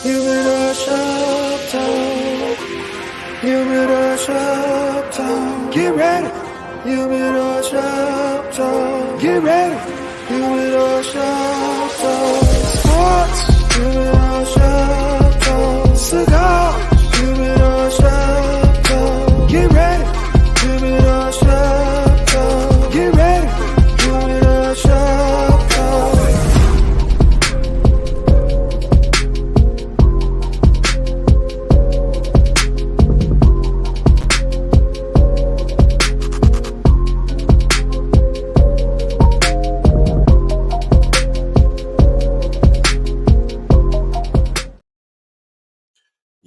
Humidor shop talk. Humidor shop talk. Get ready. Humidor shop talk. Get ready. Humidor shop talk. Sports. Humidor shop talk. Cigars. Humidor shop talk. Get ready. Humidor shop talk. Get ready. Humidor shop talk.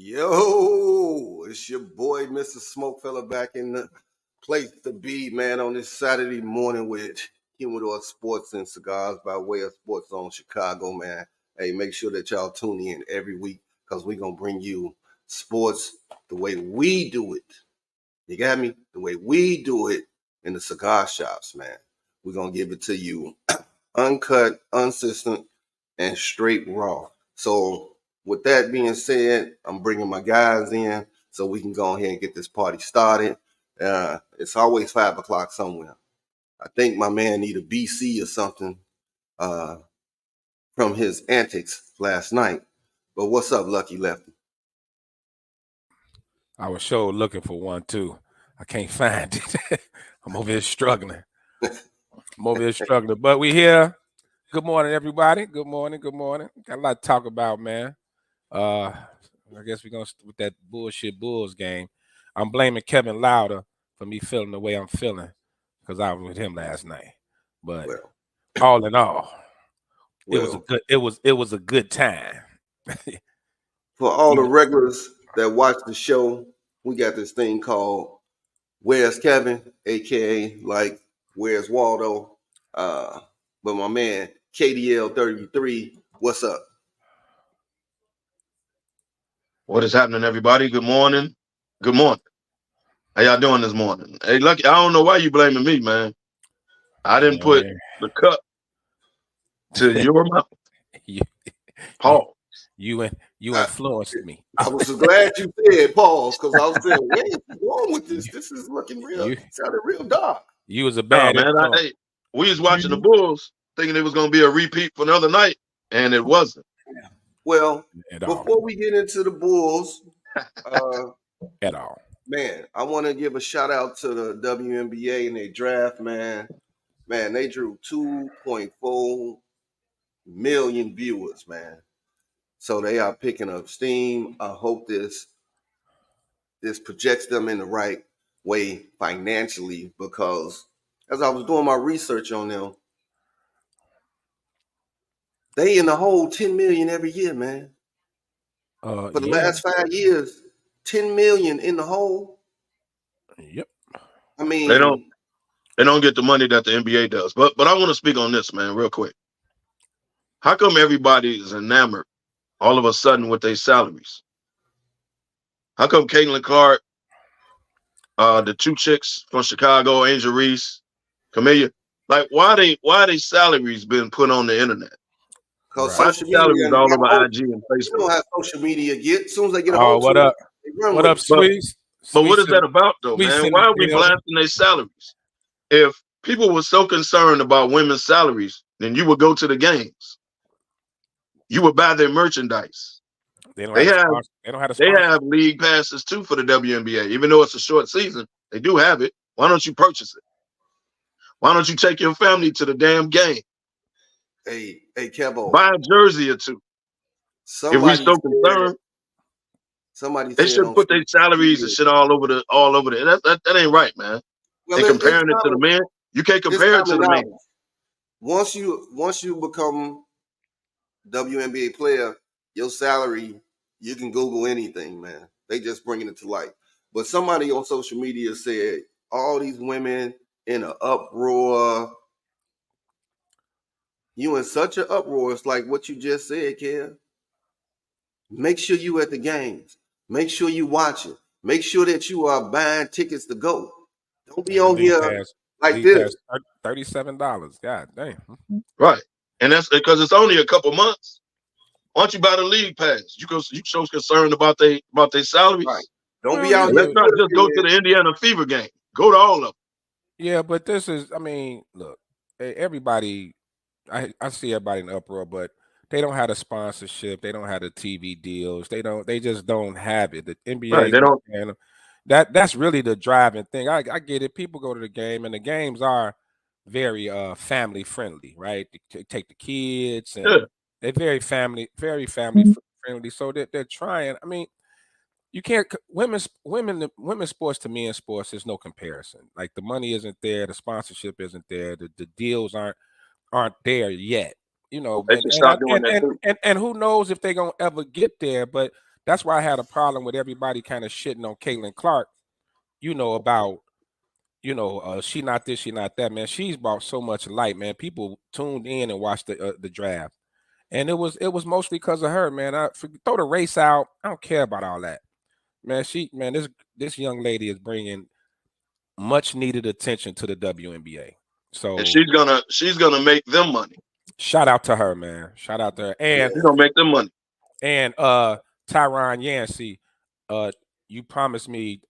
Yo, it's your boy, Mr. SmokeFellas, back in the place to be, man, on this Saturday morning with Humidor Sports and Cigars by way of Sports Zone Chicago, man. Hey, make sure that y'all tune in every week because we're going to bring you sports the way we do it. You got me? The way we do it in the cigar shops, man. We're going to give it to you uncut, unsistent, and straight raw. So with that being said, I'm bringing my guys in so we can go ahead and get this party started. It's always 5 o'clock somewhere. I think my man need a BC or something from his antics last night. But what's up, Lucky Lefty? I was sure looking for one too. I can't find it. I'm over here struggling. But we here. Good morning, everybody. Good morning. Got a lot to talk about, man. I guess we're gonna with that bullshit Bulls game. I'm blaming Kevin Lauder for me feeling the way I'm feeling because I was with him last night. But all in all, it was a good time. For all the regulars that watch the show, we got this thing called Where's Kevin, aka like Where's Waldo? But my man KDL 33, what's up? What is happening, everybody? Good morning. Good morning. How y'all doing this morning? Hey, Lucky, I don't know why you blaming me, man. I didn't put the cup to your mouth. Paul. You influenced me. I was glad you said pause because I was saying, where is he going with this? This is looking real. It sounded real dark. You was a bad man. We was watching the Bulls thinking it was going to be a repeat for another night, and it wasn't. Well, before we get into the Bulls, at all, man, I want to give a shout out to the WNBA and their draft, man. Man, they drew 2.4 million viewers, man. So they are picking up steam. I hope this projects them in the right way financially because as I was doing my research on them, they in the hole 10 million every year, man. For the last 5 years, 10 million in the hole. Yep. I mean, they don't get the money that the NBA does. But I want to speak on this, man, real quick. How come everybody is enamored all of a sudden with their salaries? How come Caitlin Clark, the two chicks from Chicago, Angel Reese, Camellia, like why they salaries been put on the internet? Because social media all over IG and Facebook. You know how social media get. As soon as they get a hold what up? What up, Sweets? But what is that about, though, man? Why are we blasting their salaries? If people were so concerned about women's salaries, then you would go to the games. You would buy their merchandise. They have league passes too for the WNBA. Even though it's a short season, they do have it. Why don't you purchase it? Why don't you take your family to the damn game? Hey, Kevo. Buy a jersey or two. If we so concerned, they should put their salaries and shit all over the. That ain't right, man. Well, they comparing it to the men. You can't compare it to the men. Once you become WNBA player, your salary, you can Google anything, man. They just bringing it to light. But somebody on social media said all these women in an uproar. You in such an uproar. It's like what you just said, Kev. Make sure you at the games. Make sure you watch it. Make sure that you are buying tickets to go. Don't be on here like this. $37. God damn. Right. And that's because it's only a couple months. Why don't you buy the league pass? You so concerned about they salaries. Right. Don't be out Let's here. not just go to the Indiana Fever game. Go to all of them. Yeah, but this is, I mean, look, everybody, I see everybody in uproar, but they don't have the sponsorship, they don't have the TV deals, they just don't have it. The NBA, Right, they don't. And that's really the driving thing. I get it. People go to the game, and the games are very family friendly, right? They take the kids, and they're very family friendly. So they're trying. I mean, you can't women's sports to men's sports is no comparison. Like the money isn't there, the sponsorship isn't there, the deals aren't there yet. You know, They should stop doing that too. And who knows if they're gonna ever get there. But that's why I had a problem with everybody kind of shitting on Caitlin Clark, you know, about she not this, she not that, man. She's brought so much light, man. People tuned in and watched the draft, and it was mostly because of her, man. Throw the race out. I don't care about all that, man. This young lady is bringing much needed attention to the WNBA. So and she's gonna make them money. Shout out to her, man. Shout out to her, and she's gonna make them money. And Tyron Yancey, you promised me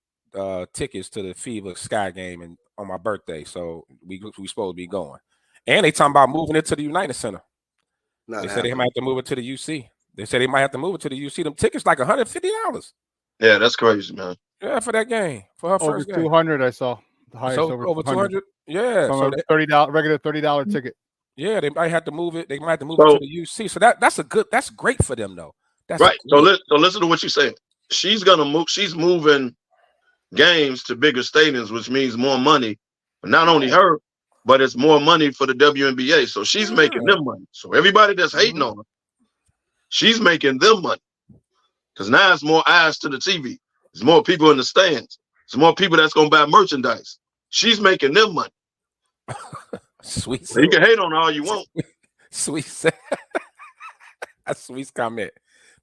tickets to the Fever Sky game and on my birthday, so we supposed to be going. And they talking about moving it to the United Center. They said they might have to move it to the UC. They said they might have to move it to the UC. Them tickets like $150. Yeah, that's crazy, man. Yeah, for that game, for her first game. 200, I saw the highest over 200. Yeah, so $30 regular $30 ticket. Yeah, they might have to move it. They might have to move it to the UC. So that's great for them though. That's right. So listen to what you're saying. She's gonna move. She's moving games to bigger stadiums, which means more money. But not only her, but it's more money for the WNBA. So she's making them money. So everybody that's hating on her, she's making them money. Because now it's more eyes to the TV. There's more people in the stands. There's more people that's gonna buy merchandise. She's making them money. Sweet. So you can hate on her all you want. Sweet. That's sweet comment.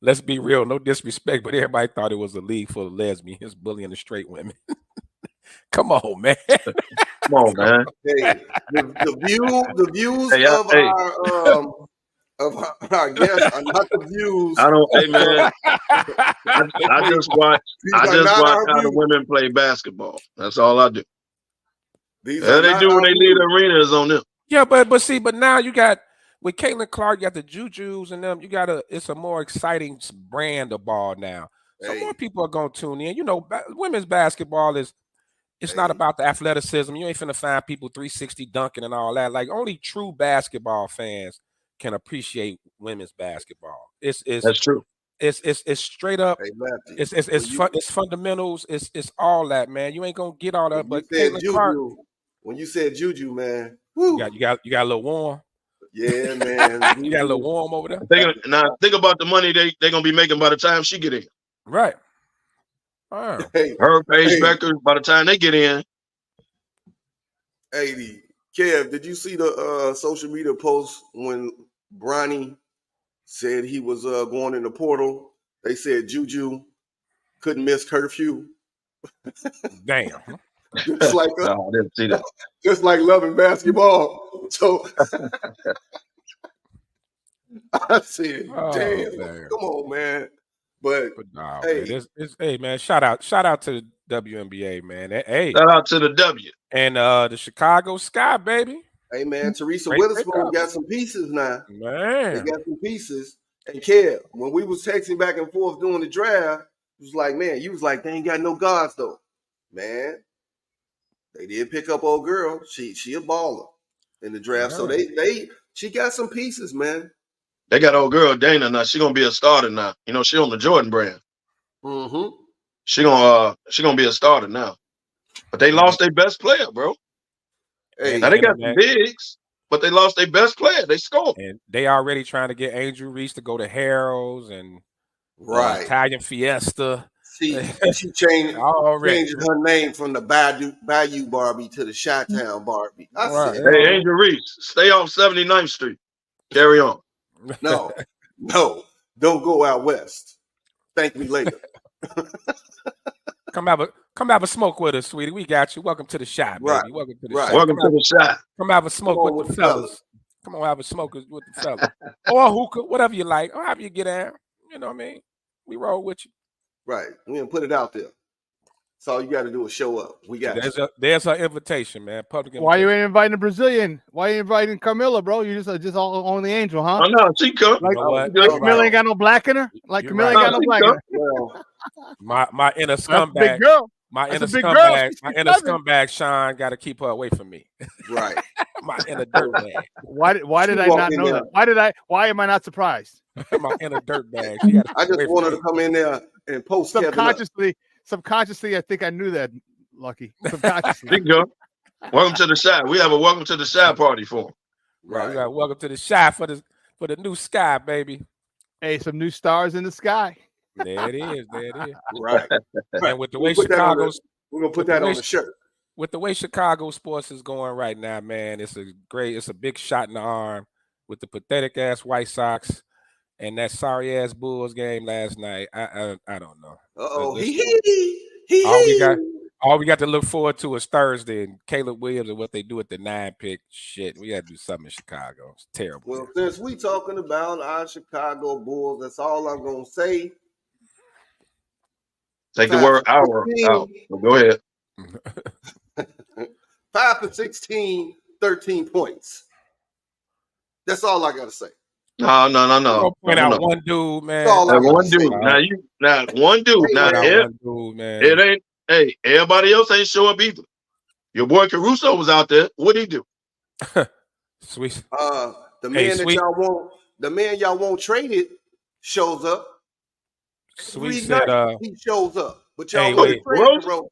Let's be real, no disrespect, but everybody thought it was a league full of lesbians bullying the straight women. Come on, man. Come on, man. Hey, the views of our guests are not the views. I don't. Hey, man. I just watch how the women play basketball. That's all I do. They do when they leave the arena is on them. Yeah, but now you got with Caitlin Clark, you got the Jujus and them. It's a more exciting brand of ball now. So more people are gonna tune in. You know, women's basketball it's not about the athleticism. You ain't finna find people 360 dunking and all that. Like only true basketball fans can appreciate women's basketball. That's true. It's straight up. It's fundamentals. It's all that, man. You ain't gonna get all that. But Caitlin Clark, when you said Juju, man, you got a little warm. Yeah, man. You got a little warm over there. Think about the money they're gonna be making by the time she get in. Right. All right. Her Paige Becker by the time they get in. Hey, Kev, did you see the social media post when Bronny said he was going in the portal? They said Juju couldn't miss curfew. Damn. Just like no, I didn't see that. Just like loving basketball. So I said, damn, come on, man. But no, hey, man, shout out to the WNBA, man. Hey, shout out to the W and the Chicago Sky, baby. Hey, man, Teresa Witherspoon got some pieces now. Man, they got some pieces. And Kev, when we was texting back and forth doing the draft, it was like, man, you was like, they ain't got no guards though, man. They did pick up old girl. She a baller in the draft. So she got some pieces, man. They got old girl Dana now. She gonna be a starter now. You know, she on the Jordan brand. Mm-hmm. She gonna be a starter now. But they lost their best player, bro. Hey, now they got the bigs, but they lost their best player. They scored. And they already trying to get Angel Reese to go to Harrell's and Italian Fiesta. She changed her name from the Bayou Barbie to the Chi-Town Barbie. Hey, Angel Reese, stay off 79th Street. Carry on. No, don't go out west. Thank me later. Come have a smoke with us, sweetie. We got you. Welcome to the shop, baby. Right. Welcome to the shop. Welcome to the shop. Come have a smoke with the fellas. Come on, have a smoke with the fellas. or hookah, whatever you like, or however you get out. You know what I mean? We roll with you. Right. We didn't put it out there. So all you got to do is show up. We got you. There's our invitation, man. Public invitation. Why you ain't inviting a Brazilian? Why you inviting Camilla, bro? You just all on the Angel, huh? Oh no, she come. Like, You know what? like Camilla ain't got no black in her. Like You're Camilla right. ain't got no black in her. Well, My inner That's a big scumbag. girl. My That's inner a big girl. scumbag. She's My inner 6'7". scumbag Sean got to keep her away from me. right. My inner dirtbag. Why did I walked not in know there. that? Why am I not surprised? My inner dirtbag. She got to I just wanted to come in there and post Kevin up. Subconsciously, I think I knew that, Lucky. Subconsciously. Big girl. Welcome to the shy. We have a welcome to the shy party for him. Right. We got welcome to the shy for the new sky, baby. Hey, some new stars in the sky. There it is. There it is. Right. And with the way Chicago's, we're gonna put that on the shirt. With the way Chicago sports is going right now, man, it's a big shot in the arm with the pathetic ass White Sox and that sorry ass Bulls game last night. I don't know. All we got to look forward to is Thursday and Caleb Williams and what they do at the 9 pick. Shit, we got to do something in Chicago. It's terrible. Well, since we talking about our Chicago Bulls, that's all I'm gonna say. Take the word hour out. Go ahead. 5 for 16, 13 points. That's all I gotta say. No. Point out one dude, man. One dude. Now one dude. It ain't. Hey, everybody else ain't show up either. Your boy Caruso was out there. What'd he do? Sweet. The man y'all won't trade it shows up. Sweet said, he shows up, but y'all want to trade DeRozan.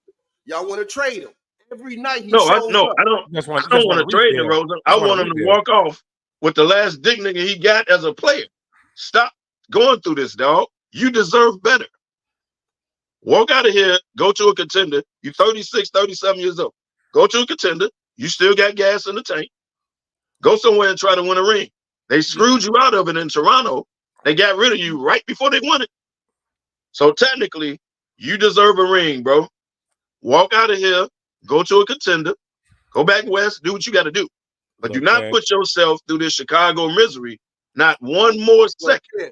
Y'all want to trade him every night. He shows up. I don't want to trade DeRozan. I want him to walk off with the last dignity he got as a player. Stop going through this, dog. You deserve better. Walk out of here, go to a contender. You're 36, 37 years old. Go to a contender. You still got gas in the tank. Go somewhere and try to win a ring. They screwed you out of it in Toronto. They got rid of you right before they won it. So technically, you deserve a ring, bro. Walk out of here, go to a contender, go back west, do what you got to do. But do not put yourself through this Chicago misery, not one more second.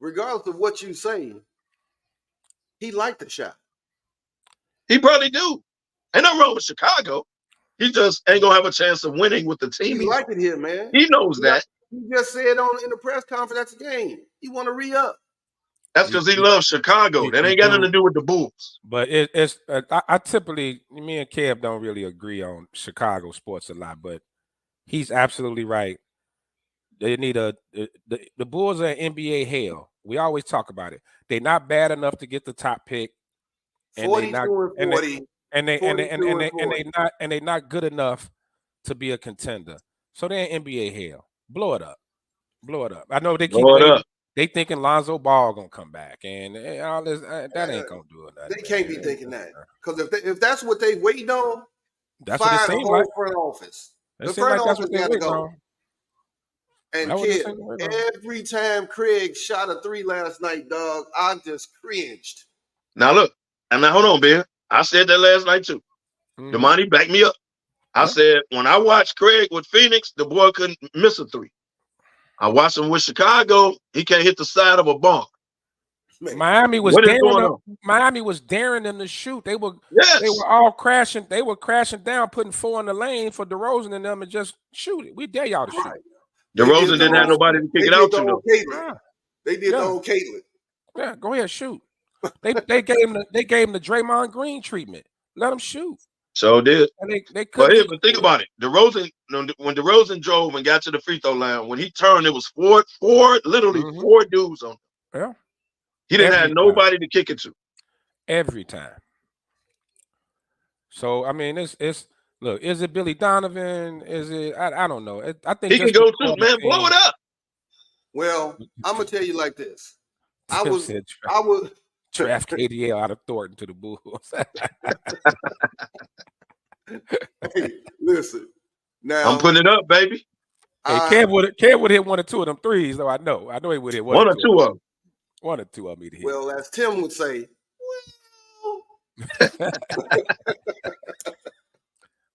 Regardless of what you say, he liked the shot. He probably do. Ain't nothing wrong with Chicago. He just ain't gonna have a chance of winning with the team. He liked it here, man. He knows that. He just said in the press conference that's the game. He want to re-up. That's because he loves Chicago. That ain't got nothing to do with the Bulls. But it's I typically, me and Kev don't really agree on Chicago sports a lot, but he's absolutely right. They need the Bulls are NBA hell. We always talk about it. They're not bad enough to get the top pick, and they're not good enough to be a contender. So they're in NBA hell. Blow it up. I know they keep they thinking Lonzo Ball gonna come back, and all this that ain't gonna do it. They can't be thinking that, because if that's what they waiting on, that's what it seems like. Front office. The front office got to go. And kid, every time Craig shot a 3 last night, dog, I just cringed. Now look, and now hold on, Ben. I said that last night too. Damani backed me up. I said when I watched Craig with Phoenix, the boy couldn't miss a 3. I watched him with Chicago. He can't hit the side of a bunk. Miami was daring them to shoot. They were all crashing. They were crashing down, putting 4 in the lane for DeRozan and them, and just shoot it. We dare y'all to shoot. DeRozan didn't have nobody to kick it out to. They did the old Caitlin. Yeah, go ahead, shoot. They gave him the Draymond Green treatment. Let him shoot. So did. And they but think about it. DeRozan, when DeRozan drove and got to the free throw line, when he turned, it was four dudes on him. Yeah. He didn't have nobody to kick it to. Every time. So I mean, it's look. Is it Billy Donovan? Is it? I don't know. I think he can go too, man. Blow it up. Well, I'm gonna tell you like this. I would draft KDL out of Thornton to the Bulls. Hey, listen. Now I'm putting it up, baby. Hey, Kev would hit 1 or 2 of them threes, though. I know he would hit 1 or 2 of them. 1 or 2 of me to hit. Well, as Tim would say,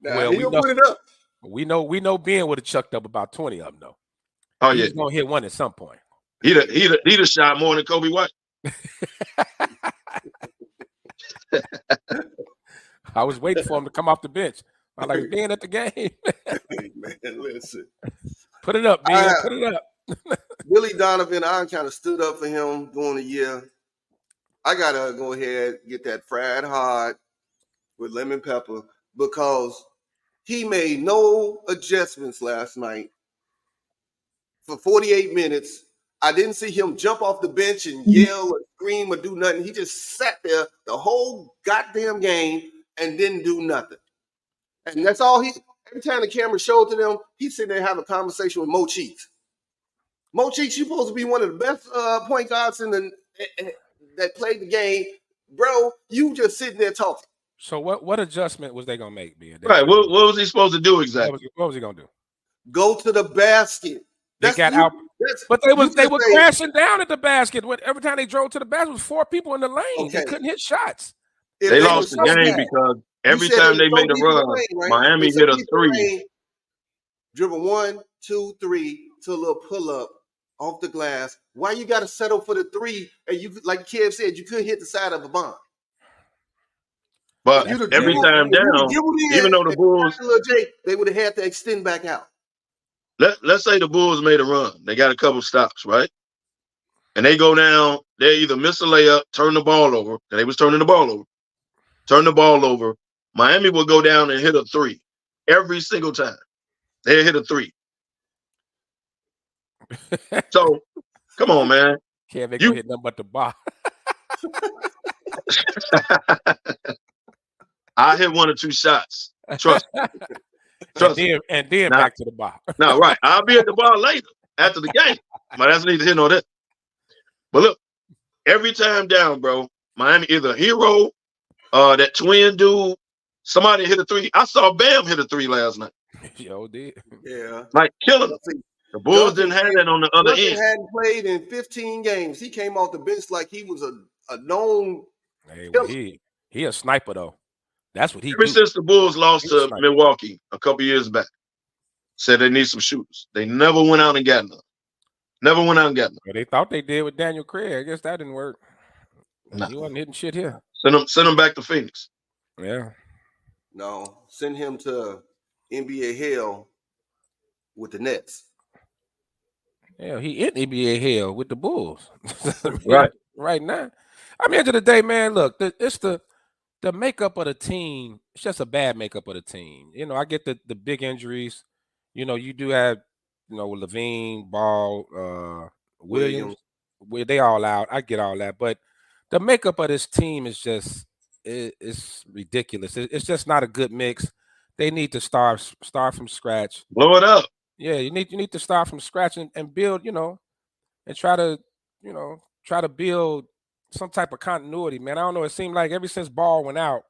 well, he'll put it up. We know Ben would have chucked up about 20 of them, though. Oh He's yeah, gonna hit one at some point. He'd have shot more than Kobe White. I was waiting for him to come off the bench. I like being at the game. Hey, man, listen. Put it up, man. Put it up. Billy Donovan, I kind of stood up for him during the year. I gotta go ahead and get that fried hard with lemon pepper because he made no adjustments last night for 48 minutes. I didn't see him jump off the bench and yell or scream or do nothing. He just sat there the whole goddamn game and didn't do nothing. And that's all every time the camera showed to them, he's sitting there having a conversation with Mo Cheeks. Mo Cheeks, you're supposed to be one of the best point guards that played the game. Bro, you just sitting there talking. So what adjustment was they gonna make, Ben? Right. What was he supposed to do exactly? What was he gonna do? Go to the basket. They got out, but they were crashing down at the basket. Every time they drove to the basket, was 4 people in the lane. Okay. They couldn't hit shots. They lost the game because every time they made a run, right? Miami hit a 3. Dribble 1, 2, 3 to a little pull up off the glass. Why you got to settle for the 3? And you, like Kev said, you couldn't hit the side of a bomb. But every time down, even though the Bulls, they would have had to extend back out. Let's say the Bulls made a run. They got a couple stops, right? And they go down, they either miss a layup, turn the ball over, and they was turning the ball over. Turn the ball over. Miami will go down and hit a 3 every single time. They hit a 3. So, come on, man. Can't make you hit nothing but the bar. I hit 1 or 2 shots. Trust me. And then back to the bar. No, right. I'll be at the bar later after the game. But that's neither here nor there. But look, every time down, bro, Miami either Hero, that twin dude, somebody hit a 3. I saw Bam hit a 3 last night. Yo, did. Yeah. Like killing them. The Bulls didn't have that on the other end. Hadn't played in 15 games. He came off the bench like he was a known. Hey, well, he a sniper though. That's what he. Ever since the Bulls lost to Milwaukee a couple years back, said they need some shooters. They never went out and got none. Never went out and got none. Well, they thought they did with Daniel Craig. I guess that didn't work. No. He wasn't hitting shit here. Send him back to Phoenix. Yeah. No, send him to NBA hell with the Nets. Yeah, he in NBA hell with the Bulls. Right. Right now. I mean, end of the day, man, look, it's the makeup of the team. It's just a bad makeup of the team. You know, I get the big injuries. You know, you do have, Levine, Ball, Williams, where they all out. I get all that. But the makeup of this team is just it's ridiculous. It's just not a good mix. They need to start from scratch. Blow it up. Yeah, you need to start from scratch and build, and try to build some type of continuity, man. I don't know. It seemed like ever since Ball went out,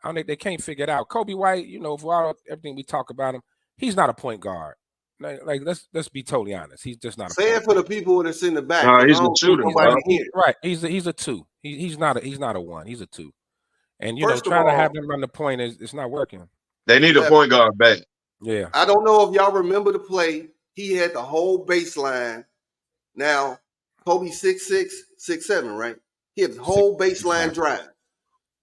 I don't think they can't figure it out. Kobe White, for everything we talk about him, he's not a point guard. Like let's be totally honest. He's just not. Say it for the people that's in the back. No, he's a shooter. Right. He's a 2. He's not a 1. He's a 2. And First trying to have him run the point it's not working. They need a point guard back. Yeah. I don't know if y'all remember the play. He had the whole baseline. Now, Kobe 6'6", 6'7", right? He had the whole baseline drive.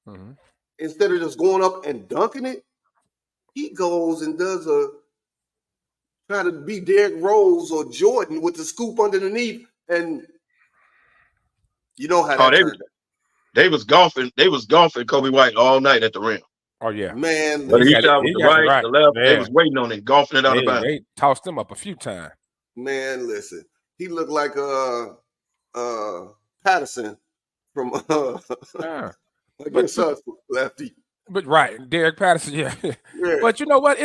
Mm-hmm. Instead of just going up and dunking it, he goes and does try to be Derrick Rose or Jordan with the scoop underneath, and you know how that turned out. They was golfing Kobe White all night at the rim. Oh yeah, man. But he shot with the right, the left. Yeah. They was waiting on it, golfing it out of bounds. They tossed him up a few times. Man, listen, he looked like Patterson from lefty. But right, Derek Patterson, yeah. But you know what?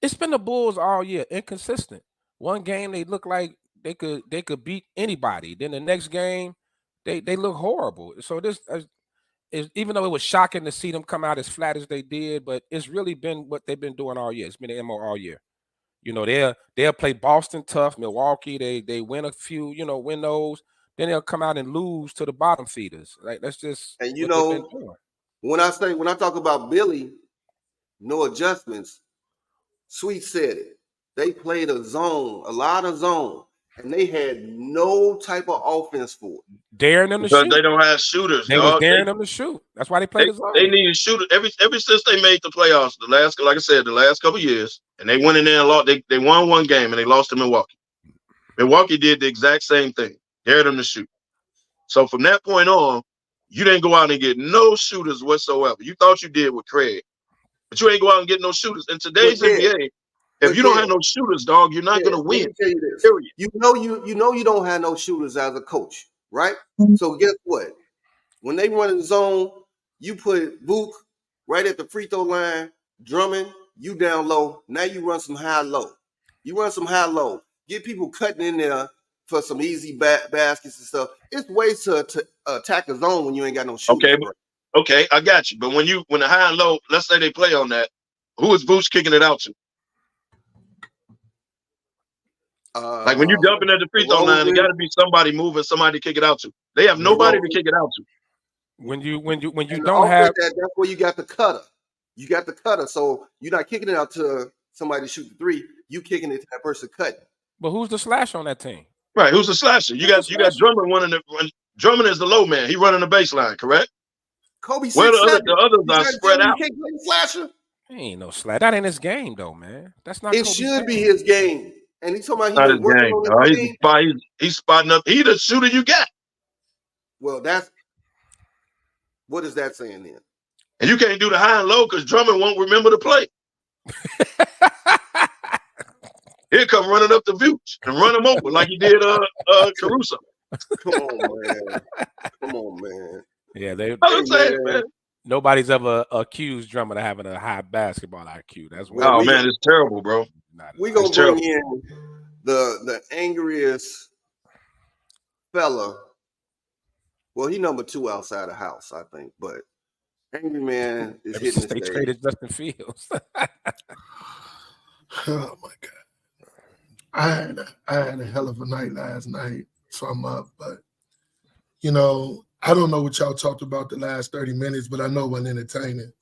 It's been the Bulls all year, inconsistent. One game they look like they could beat anybody. Then the next game, they look horrible. So this is, even though it was shocking to see them come out as flat as they did, but it's really been what they've been doing all year. It's been the MO all year. They'll play Boston tough, Milwaukee. They win a few, win those. Then they'll come out and lose to the bottom feeders. Like that's just and when I talk about Billy, no adjustments. Sweet said it. they played a lot of zone, and they had no type of offense for it. Daring them to because shoot. they don't have shooters. They was daring them to shoot. That's why they played the zone. They need shooters ever since they made the playoffs. Like I said, the last couple of years, and they went in there and lost. They won one game and they lost to Milwaukee. Milwaukee did the exact same thing, dared them to shoot. So from that point on, you didn't go out and get no shooters whatsoever. You thought you did with Craig, but you ain't go out and get no shooters. In today's NBA, if you don't have no shooters, dog, you're not gonna win. Let me tell you this. Period. You know you don't have no shooters as a coach, right? So guess what? When they run in the zone, you put Book right at the free throw line, Drummond, you down low. Now you run some high-low. You run some high-low. Get people cutting in there for some easy baskets and stuff. It's ways to attack a zone when you ain't got no shooters. Okay, I got you. But when the high and low, let's say they play on that, who is Boots kicking it out to? Like when you're dumping at the free throw line, there got to be somebody moving, somebody to kick it out to. They have nobody to kick it out to. When you don't have that's where you got the cutter. You got the cutter, so you're not kicking it out to somebody to shoot the three. You kicking it to that person cutting. But who's the slasher on that team? Right, who's the slasher? You got Drummond Drummond is the low man. He running the baseline, correct? Kobe. Well, the others are spread out. Can't play slasher. He ain't no slash. That ain't his game though, man. That's not. It should be his game. And he's talking about he's working on his game. He's spotting up. He the shooter you got. Well, what is that saying then? And you can't do the high and low because Drummond won't remember to play. He'll come running up the Vooch and run him over like he did Caruso. Come on, man. Yeah, man. Nobody's ever accused Drummond of having a high basketball IQ. That's what. Oh man, it's terrible, bro. We gonna bring in the angriest fella. Well, he number 2 outside the house, I think. But Angry Man is hitting the stage. They traded Justin Fields. Oh my God! I had a hell of a night last night, so I'm up. But you know, I don't know what y'all talked about the last 30 minutes, but I know it wasn't entertaining.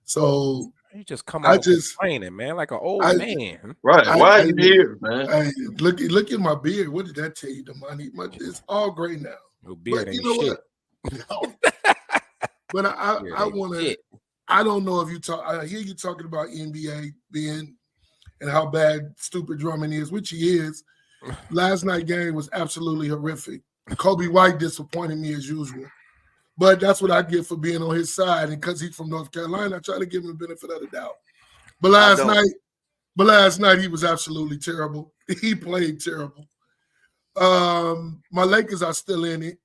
So you just come on complaining, man, like an old man. Right? Why are you here, man? Look at my beard. What did that tell you? The money, it's all gray now. Your beard but ain't you know shit. What? But I want to. I don't know if you talk. I hear you talking about NBA being and how bad stupid Drummond is, which he is. Last night game was absolutely horrific. Kobe White disappointed me as usual. But that's what I get for being on his side. And because he's from North Carolina, I try to give him the benefit of the doubt. But last night he was absolutely terrible. He played terrible. My Lakers are still in it.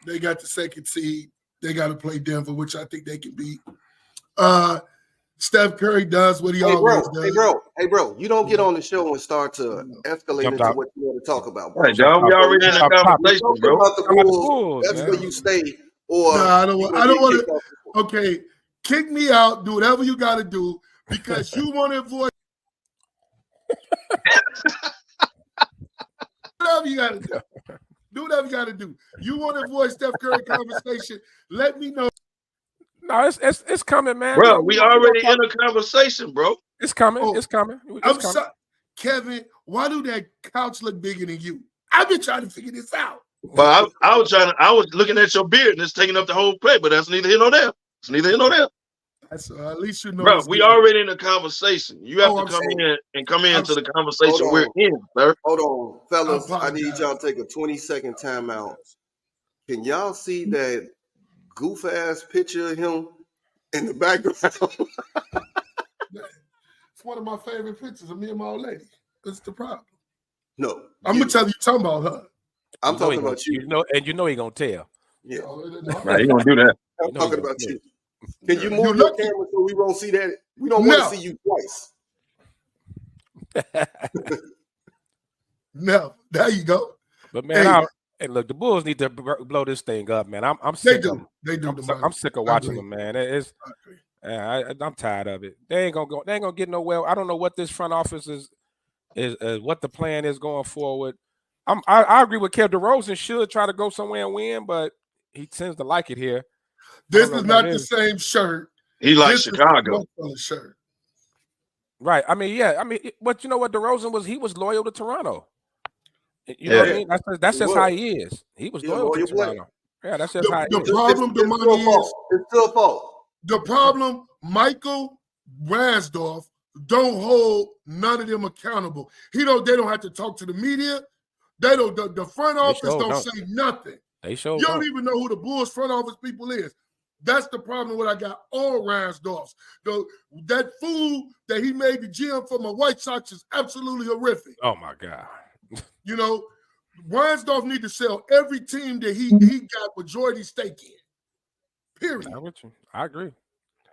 They got the second seed. They got to play Denver, which I think they can beat. Steph Curry does what he always does. Hey, bro, you don't get on the show and start to escalate into what you want to talk about. Bro. Right, John, we already in a conversation, bro. About the Bulls, that's where you stay. Or I don't want to. Okay, kick me out. Do whatever you got to do because you want to avoid. Whatever you got to do. Do whatever you got to do. You want to avoid Steph Curry conversation? Let me know. No, it's coming, man. Bro, we already in a conversation, bro. It's coming. It's coming. I'm sorry, Kevin. Why do that couch look bigger than you? I've been trying to figure this out. But I was looking at your beard and it's taking up the whole plate, but that's neither here nor there. It's neither here nor there. At least you know. Bro, we already in a conversation. You have to come into the conversation we're in, sir. Hold on, fellas. I need y'all to take a 20-second timeout. Can y'all see that goof ass picture of him in the background? It's one of my favorite pictures of me and my old lady. What's the problem? No, I'm gonna tell you talking about her. I'm talking about you. You know he gonna tell. Yeah, right, he gonna do that. I'm talking about you. Can you move your camera so we won't see that? We don't want to see you twice. No, there you go. But man, hey, look, the Bulls need to blow this thing up, man. I'm sick of them. I'm sick of watching them, man. I'm tired of it. They ain't gonna get nowhere. I don't know what this front office is what the plan is going forward. I agree with Kev DeRozan should try to go somewhere and win, but he tends to like it here. This is not the same shirt. He likes Chicago. Shirt. Right. I mean, yeah. I mean, but you know what? DeRozan he was loyal to Toronto. You know what I mean? That's just how he is. He was loyal to Toronto. Yeah, that's just how he is. The problem, the money is it's still a fault. The problem, Michael Ransdorf don't hold none of them accountable. They don't have to talk to the media. They don't. The front office don't say nothing. They You don't even know who the Bulls front office people is. That's the problem. What I got all Ransdorfs. That fool that he made the GM for my White Sox is absolutely horrific. Oh my God. You know, Ransdorf need to sell every team that he got majority stake in. Period. I agree.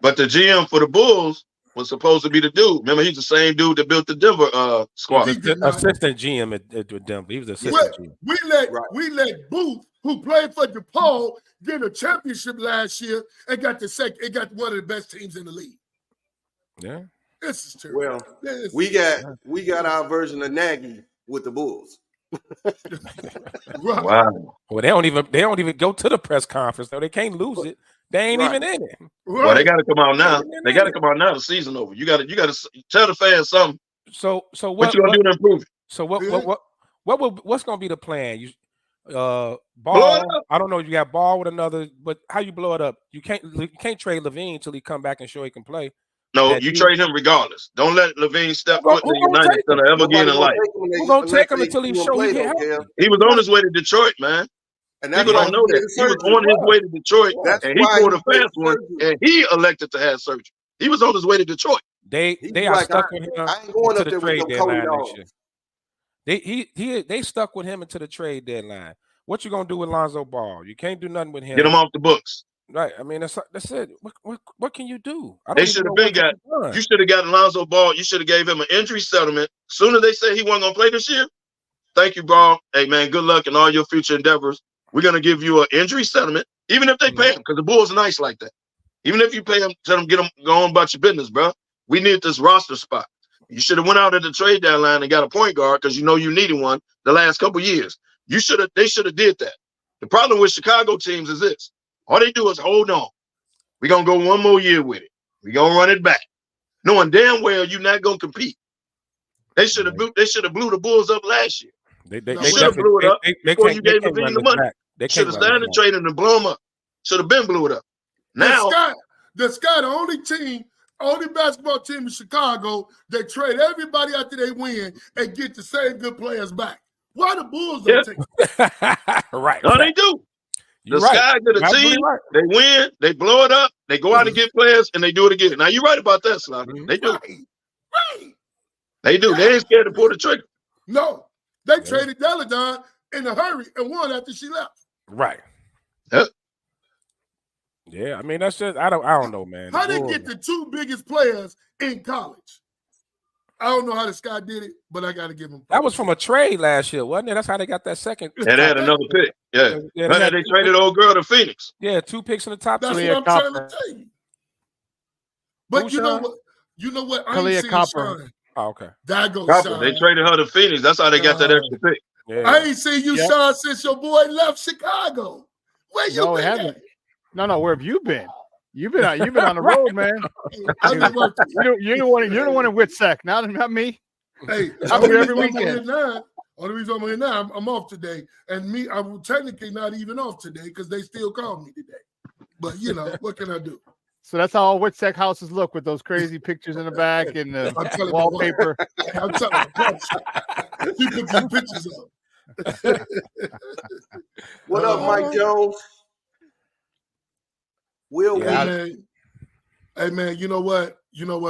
But the GM for the Bulls was supposed to be the dude. Remember, he's the same dude that built the Denver squad. Assistant GM at Denver. He was assistant GM. We let Booth, who played for DePaul, get a championship last year and got one of the best teams in the league. Yeah. This is terrible. Well, we got our version of Nagy with the Bulls. Right. Wow. Well, they don't even go to the press conference though. They can't lose it. They ain't even in it. Right. Well, they got to come out now. They got to come out now. The season over. You got to tell the fans something. So what you gonna do to improve it? So what's gonna be the plan? You Ball. I don't know. You got Ball with another, but how you blow it up? You can't trade Levine until he come back and show he can play. No, you trade him regardless. Don't let Levine step foot in the United States ever again in life. We're gonna take him until he show he can help. He was on his way to Detroit, man. And people don't know that. He was on his way to Detroit, and he pulled a fast one, and he elected to have surgery. He was on his way to Detroit. They are stuck with him into the trade deadline next year. They stuck with him into the trade deadline. What you gonna do with Lonzo Ball? You can't do nothing with him. Get him off the books. Right. I mean, that's it. What can you do? They should have been got. You should have got Lonzo Ball. You should have gave him an injury settlement. Soon as they say he wasn't gonna play this year, thank you, bro. Hey man, good luck in all your future endeavors. We're gonna give you an injury settlement, even if they pay him, because the Bulls are nice like that. Even if you pay him, tell them get him go on about your business, bro. We need this roster spot. You should have went out at the trade deadline and got a point guard because you know you needed one the last couple years. They should have did that. The problem with Chicago teams is this. All they do is hold on. We're going to go one more year with it. We're going to run it back. Knowing damn well you're not going to compete. They should have blew the Bulls up last year. They should have blew it up before you gave Levine the money. They should have signed the trade and blow them up. Should have been blew it up. Now, the only basketball team in Chicago, they trade everybody after they win and get the same good players back. Why the Bulls don't take it? Right. No, they do. The Sky to the team, they win, they blow it up, they go out and get players, and they do it again. Now, you're right about that, Sloppy. They do. Right. They do. They ain't scared to pull the trigger. No. They traded Deladon in a hurry and won after she left. Right. Yep. Yeah, I mean, that's just, I don't know, man. How they get the two biggest players in college? I don't know how the Sky did it, but I got to give them. That was from a trade last year, wasn't it? That's how they got that second. And they had another pick. Yeah. They traded old girl to Phoenix. Yeah, 2 picks in the top. That's what I'm trying to tell you. But you know what? I ain't seen Sean. Oh, okay. That goes Sean. They traded her to Phoenix. That's how they got that extra pick. Yeah. I ain't seen you, Sean, since your boy left Chicago. Where you been at? No, where have you been? You've been on the road, man. You're the one in Whitsec, not me. Hey, I'm here every weekend. Only reason I'm here now, I'm off today, and I'm technically not even off today because they still call me today. But what can I do? So that's how all Whitsec houses look with those crazy pictures in the back and the wallpaper. I'm telling you, you put these pictures up. What up, Mike Jones? Hey man, you know what,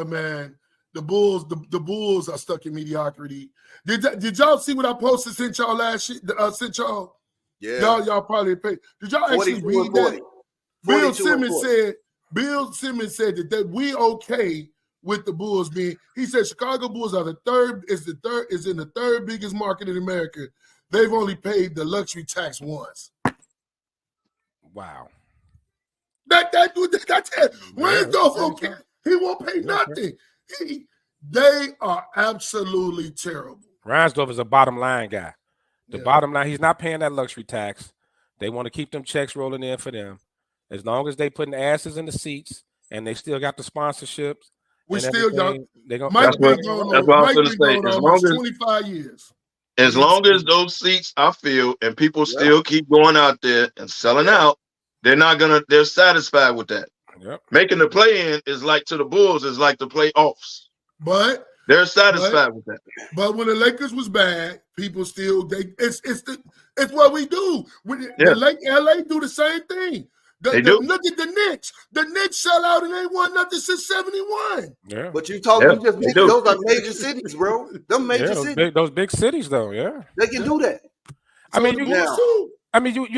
man? The Bulls are stuck in mediocrity. Did y'all see what I posted sent y'all last year? Sent y'all? Yeah. Y'all probably paid. Did y'all actually read that? Bill Simmons said that we okay with the Bulls being. He said Chicago Bulls are is in the third biggest market in America. They've only paid the luxury tax once. Wow. That's it. Ransdorf okay. He won't pay nothing. They are absolutely terrible. Ransdorf is a bottom line guy. The bottom line, he's not paying that luxury tax. They want to keep them checks rolling in for them. As long as they putting asses in the seats and they still got the sponsorships We still young. Mike that's what I was going to say. As long as 25 years. As long as those seats are filled and people still keep going out there and selling out, they're satisfied with that. Yep. Making the play-in is like to the Bulls is like the playoffs. But they're satisfied with that. But when the Lakers was bad, people still it's what we do. LA do the same thing. They do. Look at the Knicks. The Knicks sell out and they won nothing since 71. Yeah. But you talking those are major cities, bro. Them major cities. Those big cities, though. Yeah. They can do that. I mean, you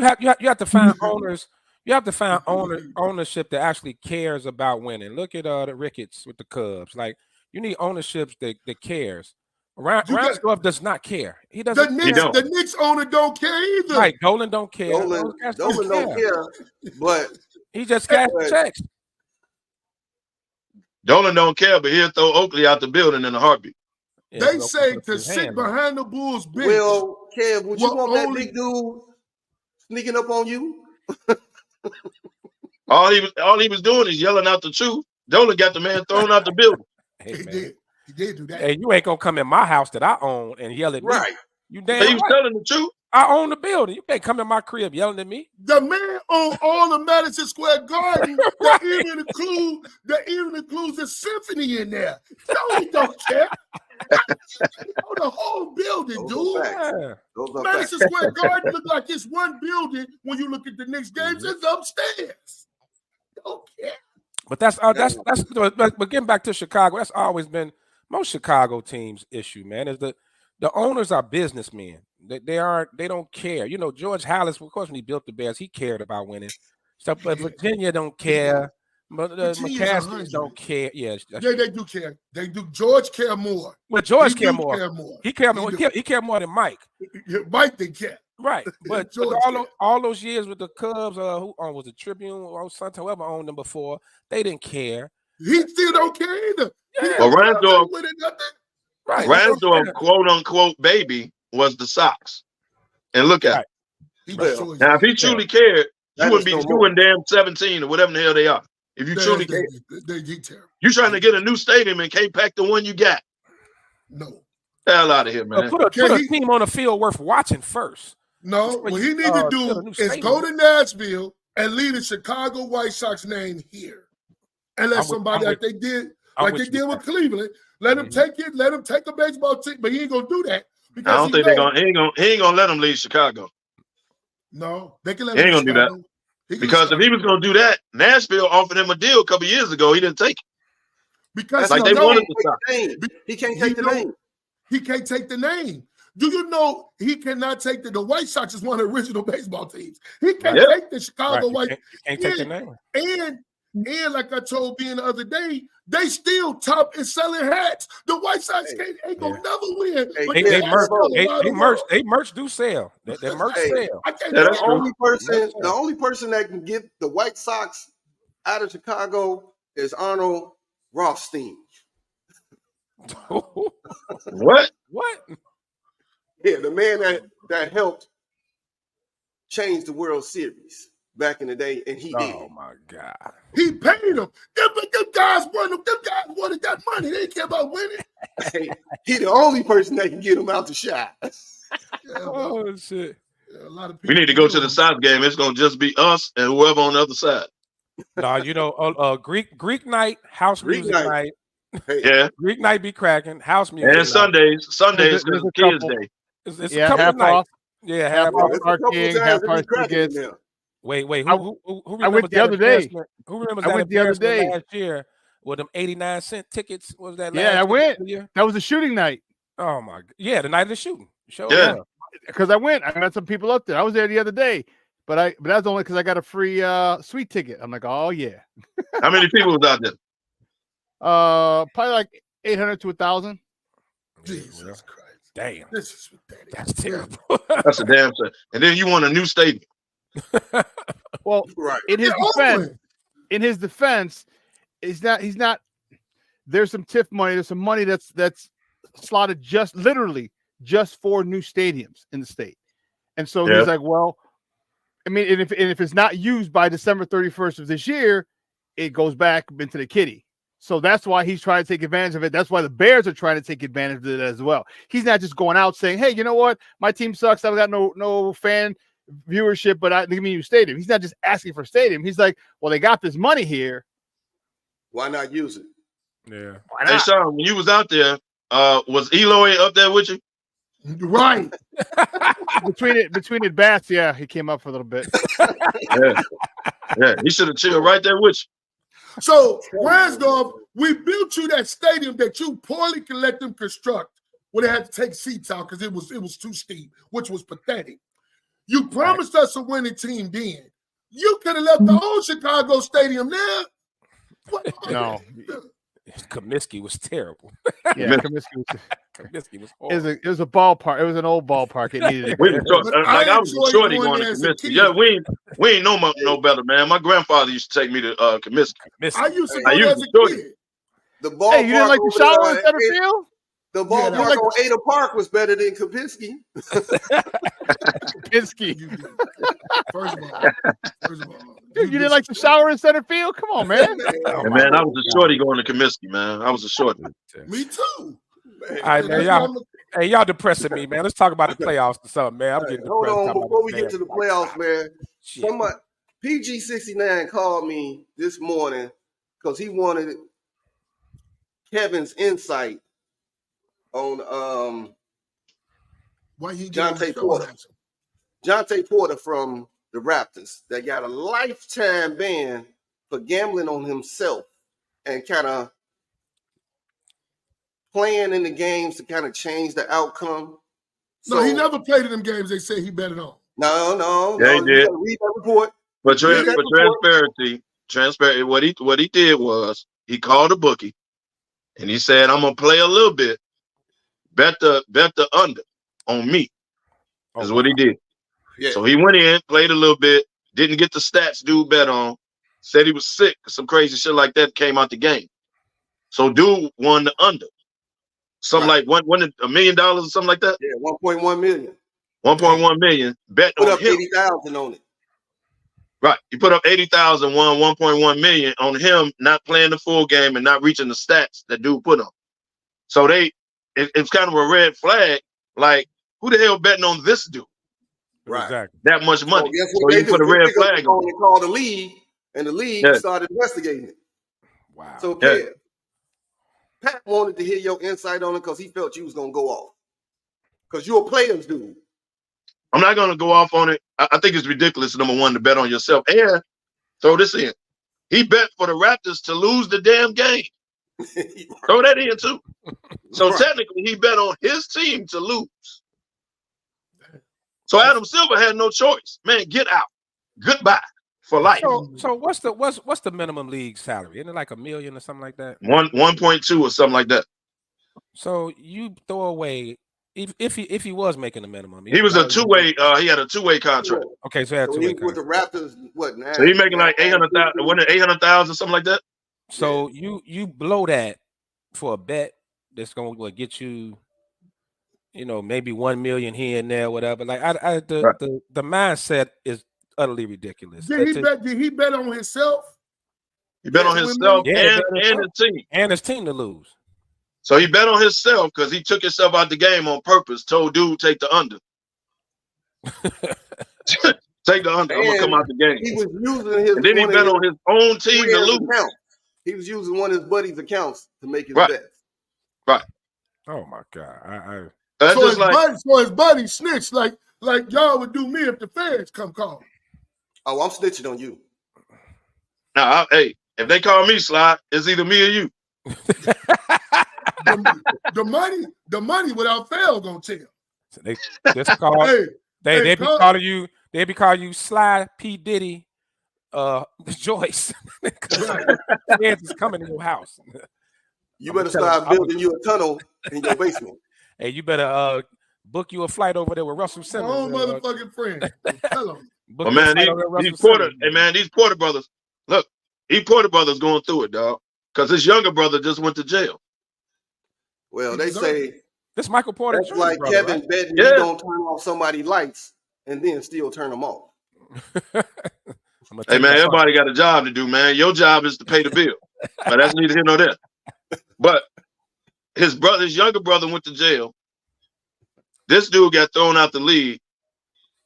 have to find owners. You have to find ownership that actually cares about winning. Look at the Ricketts with the Cubs. Like, you need ownership that cares. Ransdorf does not care. He doesn't. The Knicks owner don't care either. Right, Dolan don't care. Dolan don't care. But he just cashed checks. Dolan don't care, but he'll throw Oakley out the building in a heartbeat. Yeah, they say to sit behind the Bulls bench. Well, Kev, would you want that big dude sneaking up on you? all he was doing is yelling out the truth. Dolan got the man thrown out the building. Hey, he did do that. Hey, you ain't gonna come in my house that I own and yell at me. Right. You damn he was telling the truth. I own the building. You can't come in my crib yelling at me. The man on all of Madison Square Garden that even includes the symphony in there. No, he don't care. The whole building, dude. Yeah. Madison Square Garden look like it's one building when you look at the Knicks games. It's upstairs. Don't care. But but getting back to Chicago, that's always been most Chicago teams' issue, man. Is the owners are businessmen. They don't care. You know, George Halas, of course, when he built the Bears, he cared about winning. Stuff, but Virginia don't care. But McCaskies don't care. Yeah, they do care. They do. George care more. Well, George care more. He care more. He care more than Mike. Mike didn't care. Right, but all those years with the Cubs, who was the Tribune or something, whoever owned them before, they didn't care. He still don't care either. Yeah. Well, Ransdorf, quote unquote, baby was the Sox, and look at it. Now, if he truly cared, you wouldn't be doing damn 17 or whatever the hell they are. If you truly care, you're trying to get a new stadium and can't pack the one you got. No, hell out of here, man. Put a team on the field worth watching first. No, what he need to do is go to Nashville and leave the Chicago White Sox name here, and let somebody like they did with Cleveland. Let him take it. Let him take a baseball team, but he ain't gonna do that. I don't think he ain't gonna let him leave Chicago. No, they can let him. He ain't gonna do that. Because if he was gonna do that, Nashville offered him a deal a couple years ago. He didn't take it. Because they wanted the Sox. He can't take the name. He can't take the name. Do you know he cannot take the White Sox is one of the original baseball teams. He can't take the Chicago White. Can't take the name. And like I told Ben the other day, they still top in selling hats. The White Sox ain't gonna never win. They merch do sell. That merch sell. The only person that can get the White Sox out of Chicago is Arnold Rothstein. What? Yeah, the man that helped change the World Series back in the day, and he did. Oh my God! He paid them. Them guys wanted that money. They didn't care about winning. Hey, he the only person that can get him out the shot. Oh shit! Yeah, a lot of people. We need to go to the Sox game. It's gonna just be us and whoever on the other side. No, you know, Greek night, house music night. Yeah, Greek night be cracking, house music. And Sundays because it's Kids Day. It's a couple of nights. Yeah, half off parking, half price tickets. Wait. Who I went the other day. Who remembers that the other day last year with them 89-cent tickets? What was that? Yeah, I went. That was a shooting night. Oh my God! Yeah, the night of the shooting. Yeah, because I went. I met some people up there. I was there the other day, but that's only because I got a free suite ticket. I'm like, oh yeah. How many people was out there? Probably like 800 to 1,000. Jesus Christ! Damn, that's terrible. That's a damn shame. And then you want a new stadium. Well, in his defense, he's not. There's some TIF money. There's some money that's slotted just for new stadiums in the state, and so he's like, well, I mean, and if it's not used by December 31st of this year, it goes back into the kitty. So that's why he's trying to take advantage of it. That's why the Bears are trying to take advantage of it as well. He's not just going out saying, "Hey, you know what? My team sucks. I've got no fan viewership, but give me a stadium." He's not just asking for stadium. He's like, "Well, they got this money here. Why not use it?" Yeah. Why not?" Hey, Sean, when you was out there, was Eloy up there with you? Right. between at bats, yeah, he came up for a little bit. Yeah, he should have chilled right there with you. So, Ransdorf, we built you that stadium that you poorly can let them construct where they had to take seats out because it was too steep, which was pathetic. You promised us a winning team then. You could have left the old Chicago stadium there. No. Comiskey was terrible. Yeah, Comiskey was horrible. It was a ballpark. It was an old ballpark. It needed I was a shorty going to Comiskey. Yeah, we ain't no better, man. My grandfather used to take me to Comiskey. I used to go there as a kid. The ballpark. Hey, you didn't like the shower in center field? The ballpark on Ada Park was better than Kopinski. Kopinski. First of all. Dude, you didn't like the shower in center field? Come on, man. Man, I was a shorty going to Comiskey, man. I was a shorty. Me too. All right, man, y'all depressing me, man. Let's talk about the playoffs or something, man. I'm getting depressed. Hold on, before we get to the playoffs, man. Somebody, PG69 called me this morning because he wanted Kevin's insight on Jonte Porter. Jonte Porter from the Raptors that got a lifetime ban for gambling on himself and kind of playing in the games to kind of change the outcome. No, he never played in them games they say he bet it on. No. Yeah, he did. Read that report. For transparency, what he did was he called a bookie and he said, "I'm gonna play a little bit. Bet the under on me." Is what he did. Yeah. So he went in, played a little bit, didn't get the stats dude bet on, said he was sick, some crazy shit like that came out the game. So dude won the under. Something like $1 million or something like that? Yeah, 1.1 million. 1.1 million. Bet put on up him. 80,000 on it. Right. He put up 80,000, won 1.1 million on him not playing the full game and not reaching the stats that dude put on. So it's kind of a red flag. Like, who the hell betting on this dude? Right. Exactly. That much money. So, guess so what you put a red flag on. They called the league, and the league started investigating it. Wow. So, Kev, Pat wanted to hear your insight on it because he felt you was going to go off. Because you're a player's dude. I'm not going to go off on it. I think it's ridiculous, number one, to bet on yourself. And throw this in. He bet for the Raptors to lose the damn game. Throw that in, too. So technically, he bet on his team to lose. So Adam Silver had no choice. Man, get out. Goodbye for life. So what's the minimum league salary? Isn't it like $1 million or something like that? 1.2 or something like that. So you throw away if he was making the minimum. He was a two-way. He had a two-way contract. Okay, so he had a two-way contract. With the Raptors, what now? So he making like 800,000. Wasn't it 800,000 something like that? So you blow that for a bet that's going to get you, maybe 1 million here and there, whatever. Like the mindset is utterly ridiculous. Did he bet on himself? He bet on himself and his team. And his team to lose. So he bet on himself because he took himself out the game on purpose. Told dude take the under. Take the under. I'm gonna come out the game. He was using his. And then he bet on his own team to lose. Account. He was using one of his buddies' accounts to make his bets. Right. Oh my God. So his buddy snitched like y'all would do me if the feds come call. Oh, I'm snitching on you. Now, hey, if they call me Sly, it's either me or you. the money without fail gonna tell. So they be calling you Sly P. Diddy Joyce. Feds is coming to your house. You better start building you a tunnel in your basement. Hey, you better book you a flight over there with Russell Simmons. Oh, motherfucking friend. Tell him. Oh, man, these Porter brothers, look, these Porter brothers going through it, dog. Because his younger brother just went to jail. Well, they say this Michael Porter. That's like brother, Kevin betting you don't turn off somebody's lights and then still turn them off. Hey, man, everybody got a job to do, man. Your job is to pay the bill. But that's neither here nor there. But his younger brother went to jail. This dude got thrown out the league.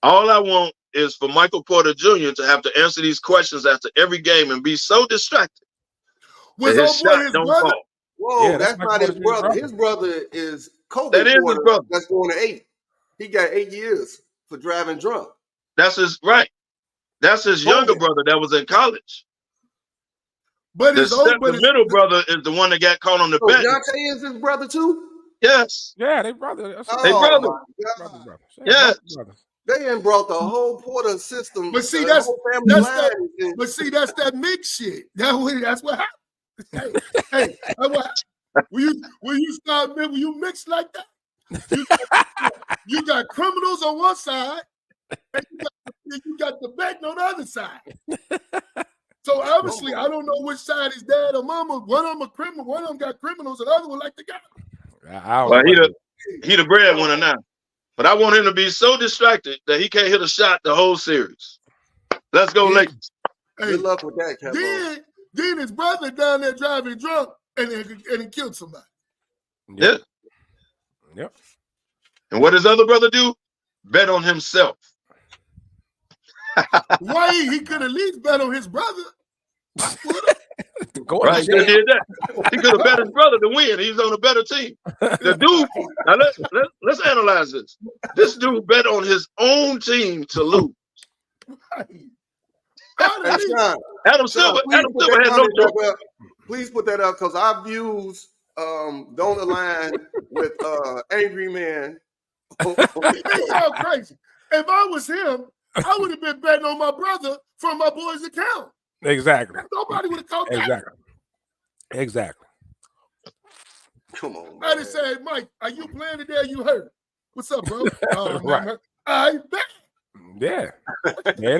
All I want is for Michael Porter Jr. to have to answer these questions after every game and be so distracted Was that his his shot don't brother? fall. Whoa, Yeah, that's that's not his Porter Jr.'s brother. brother. His brother is Kobe That is his Porter. brother. That's going to 8. He got 8 years for driving drunk. That's his right. That's his younger brother that was in college. But The middle brother is the one that got caught on the So bench. Deontay is his brother too? Yes. Yeah, they brother. They brother. Brother. Yes. They done brought the whole Porter system. But see, the whole family line. But see, that's that mix shit. That's what happened. Hey, when you mix like that, you got criminals on one side, and you got the betting on the other side. So obviously, I don't know which side is dad or mama. One of them a criminal, one of them got criminals, and the other one like the guy. Well, he the breadwinner now. But I want him to be so distracted that he can't hit a shot the whole series. Let's go, Lakers. Hey, good luck with that, Kevin. Then his brother down there driving drunk and he killed somebody. Yeah. Yep. And what does other brother do? Bet on himself. Why he could at least bet on his brother? Right, he did that. He could have bet his brother to win. He's on a better team. The dude. Now let's analyze this. This dude bet on his own team to lose. Adam Silver had no choice. Please put that up because our views don't align with Angry Man. It's all crazy. If I was him, I would have been betting on my brother from my boy's account. Exactly. Nobody would have caught that. Exactly. Come on, man. I just said, Mike, are you playing today or you hurt? What's up, bro? Right. I bet. Yeah. Yeah.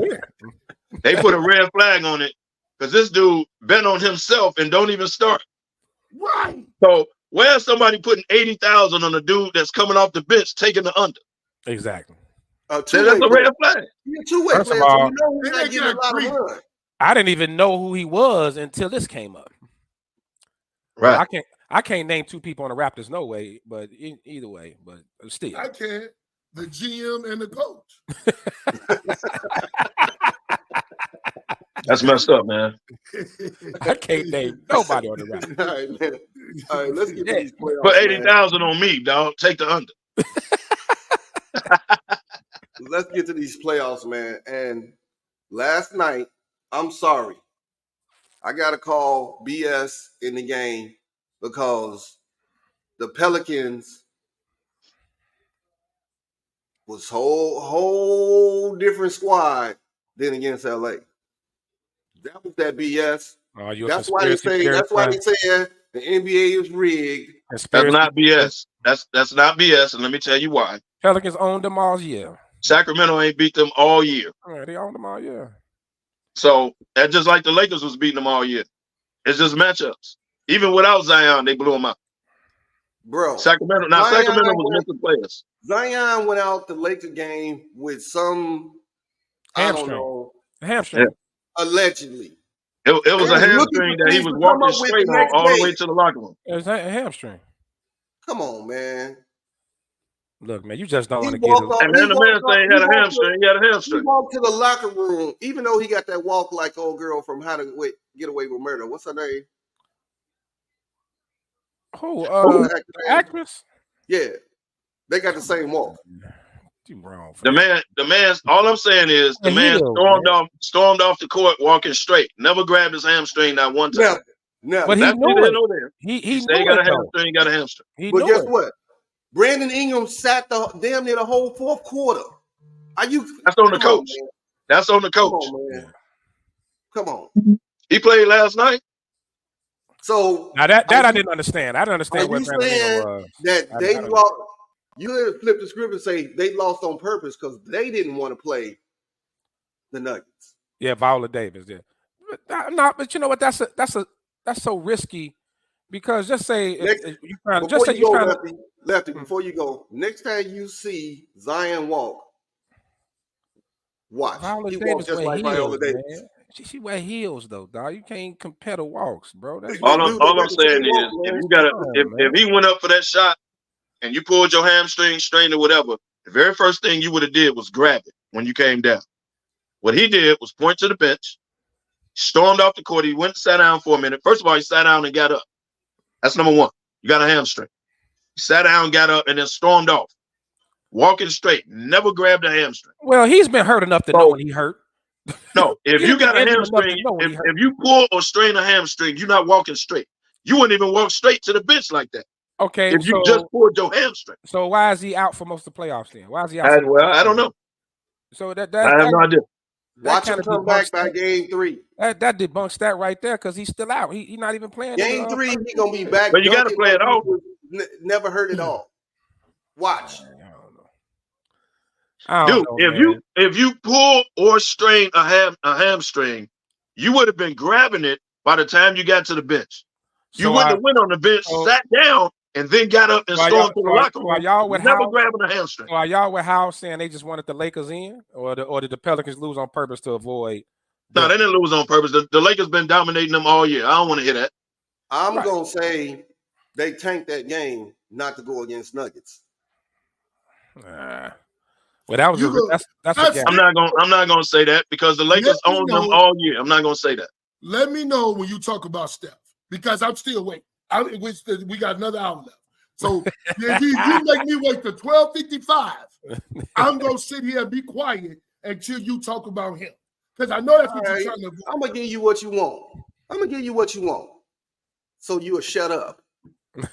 They put a red flag on it because this dude bet on himself and don't even start. Right. So where's somebody putting 80,000 on a dude that's coming off the bench taking the under? Exactly. That's a red flag. Two-way First of player, all, so you know he's not getting a lot of run. I didn't even know who he was until this came up. Right. Well, I can't name 2 people on the Raptors, no way, but either way, but still. I can. The GM and the coach. That's messed up, man. I can't name nobody on the Raptors. All right, man. All right, let's get to these playoffs. Put 80,000 on me, dog. Take the under. Let's get to these playoffs, man. And last night, I'm sorry, I got to call BS in the game because the Pelicans was whole different squad than against LA. That was that BS. That's why they say the NBA is rigged. That's not BS. That's not BS, and let me tell you why. Pelicans owned them all year. Sacramento ain't beat them all year. Yeah, they owned them all year. So that's just like the Lakers was beating them all year. It's just matchups. Even without Zion, they blew them out. Bro, Sacramento was missing players. Zion went out the Lakers game with some hamstring. I don't know. Hamstring. Yeah. Allegedly. It was a hamstring that he was walking straight on all the way to the locker room. It was a hamstring. Come on, man. Look, man, you just don't want to get it. And then the man saying he had a hamstring. He had a hamstring. He walked to the locker room, even though he got that walk like old girl from How to Get Away with Murder. What's her name? Who? Actress? Yeah. They got the same walk. You wrong. The man. All I'm saying is the man stormed off the court walking straight. Never grabbed his hamstring not one time. No. But he knew it. He got a hamstring. He got a hamstring. But guess what? Brandon Ingram sat damn near the whole fourth quarter. That's on the coach. That's on the coach. Come on. He played last night. So now that I didn't understand. I didn't understand what Brandon Ingram was. That they lost. You flip the script and say they lost on purpose because they didn't want to play the Nuggets. Yeah, Viola Davis did. But you know what? That's so risky because just say Lefty, before you go, next time you see Zion walk, watch. Viola he Davis walks just like Viola Davis. She wear heels though, dog. You can't compare the walks, bro. That's All I'm saying is, if he went up for that shot and you pulled your hamstring, strained or whatever, the very first thing you would have did was grab it when you came down. What he did was point to the bench, stormed off the court. He went and sat down for a minute. First of all, he sat down and got up. That's number one. You got a hamstring. He sat down, got up, and then stormed off. Walking straight. Never grabbed a hamstring. Well, he's been hurt enough to know when he hurt. No, if you got a hamstring, if you pull or strain a hamstring, you're not walking straight. You wouldn't even walk straight to the bench like that. Okay. If you just pulled your hamstring. So why is he out for most of the playoffs then? Why is he out? Well, I don't know. So I have no idea. Watch him come back by game 3. That debunks that right there because he's still out. He's not even playing. Game 3, he's gonna be back. But you got to play it off. Never hurt at all. Watch. Dude, if you pull or strain a hamstring, you would have been grabbing it by the time you got to the bench. You wouldn't have went on the bench, sat down, and then got up and stormed to the locker room. Never grabbing a hamstring. Are y'all with Howe saying they just wanted the Lakers in, or did the Pelicans lose on purpose to avoid? No, they didn't lose on purpose. The Lakers been dominating them all year. I don't want to hear that. I'm gonna say they tanked that game not to go against Nuggets. Well, that was that's a gap. I'm not gonna say that because the Lakers own them all year. I'm not gonna say that. Let me know when you talk about Steph because I'm still waiting. We got another hour left. So if you make me wait to 12:55, I'm gonna sit here and be quiet until you talk about him. Because I know that's what you're trying to do. I'm gonna give you what you want. So you'll shut up.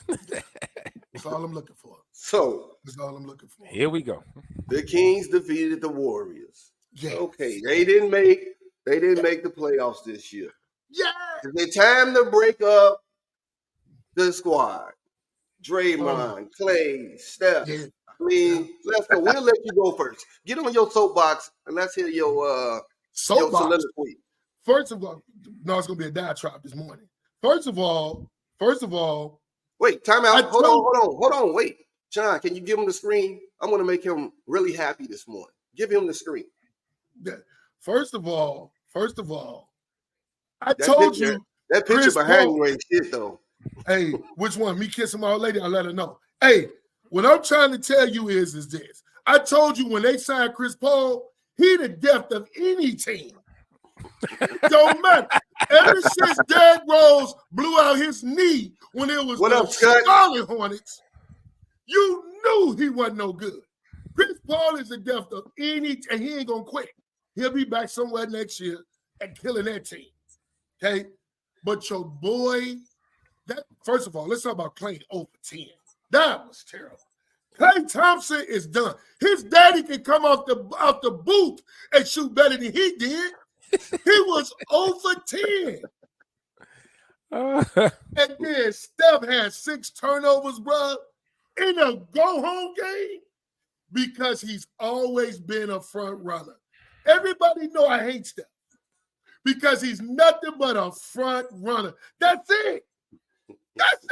That's all I'm looking for. So that's all I'm looking for. Here we go. The Kings defeated the Warriors. Yes. Okay, they didn't make the playoffs this year. Yeah. It's time to break up the squad. Draymond, Clay, Steph. Yeah. I mean, let's go. We'll let you go first. Get on your soapbox and let's hear your soliloquy. First of all, no, it's gonna be a diatribe this morning. First of all, wait, time out. Hold on, wait. John, can you give him the screen? I'm gonna make him really happy this morning. Give him the screen. First of all, I told you that picture behind you ain't shit though. Hey, which one? Me kissing my old lady? I'll let her know. Hey, what I'm trying to tell you is this. I told you when they signed Chris Paul, he the depth of any team. Don't matter. Ever since Derrick Rose blew out his knee when it was the Charlotte Hornets, you knew he wasn't no good. Chris Paul is the depth of any, and he ain't gonna quit. He'll be back somewhere next year and killing that team. Okay, but your boy. First of all, let's talk about Clay 0 for 10. That was terrible. Klay Thompson is done. His daddy can come out the booth and shoot better than he did. He was 0 for 10. And then Steph had 6 turnovers, bro, in a go-home game because he's always been a front runner. Everybody know I hate Steph because he's nothing but a front runner. That's it. That's it.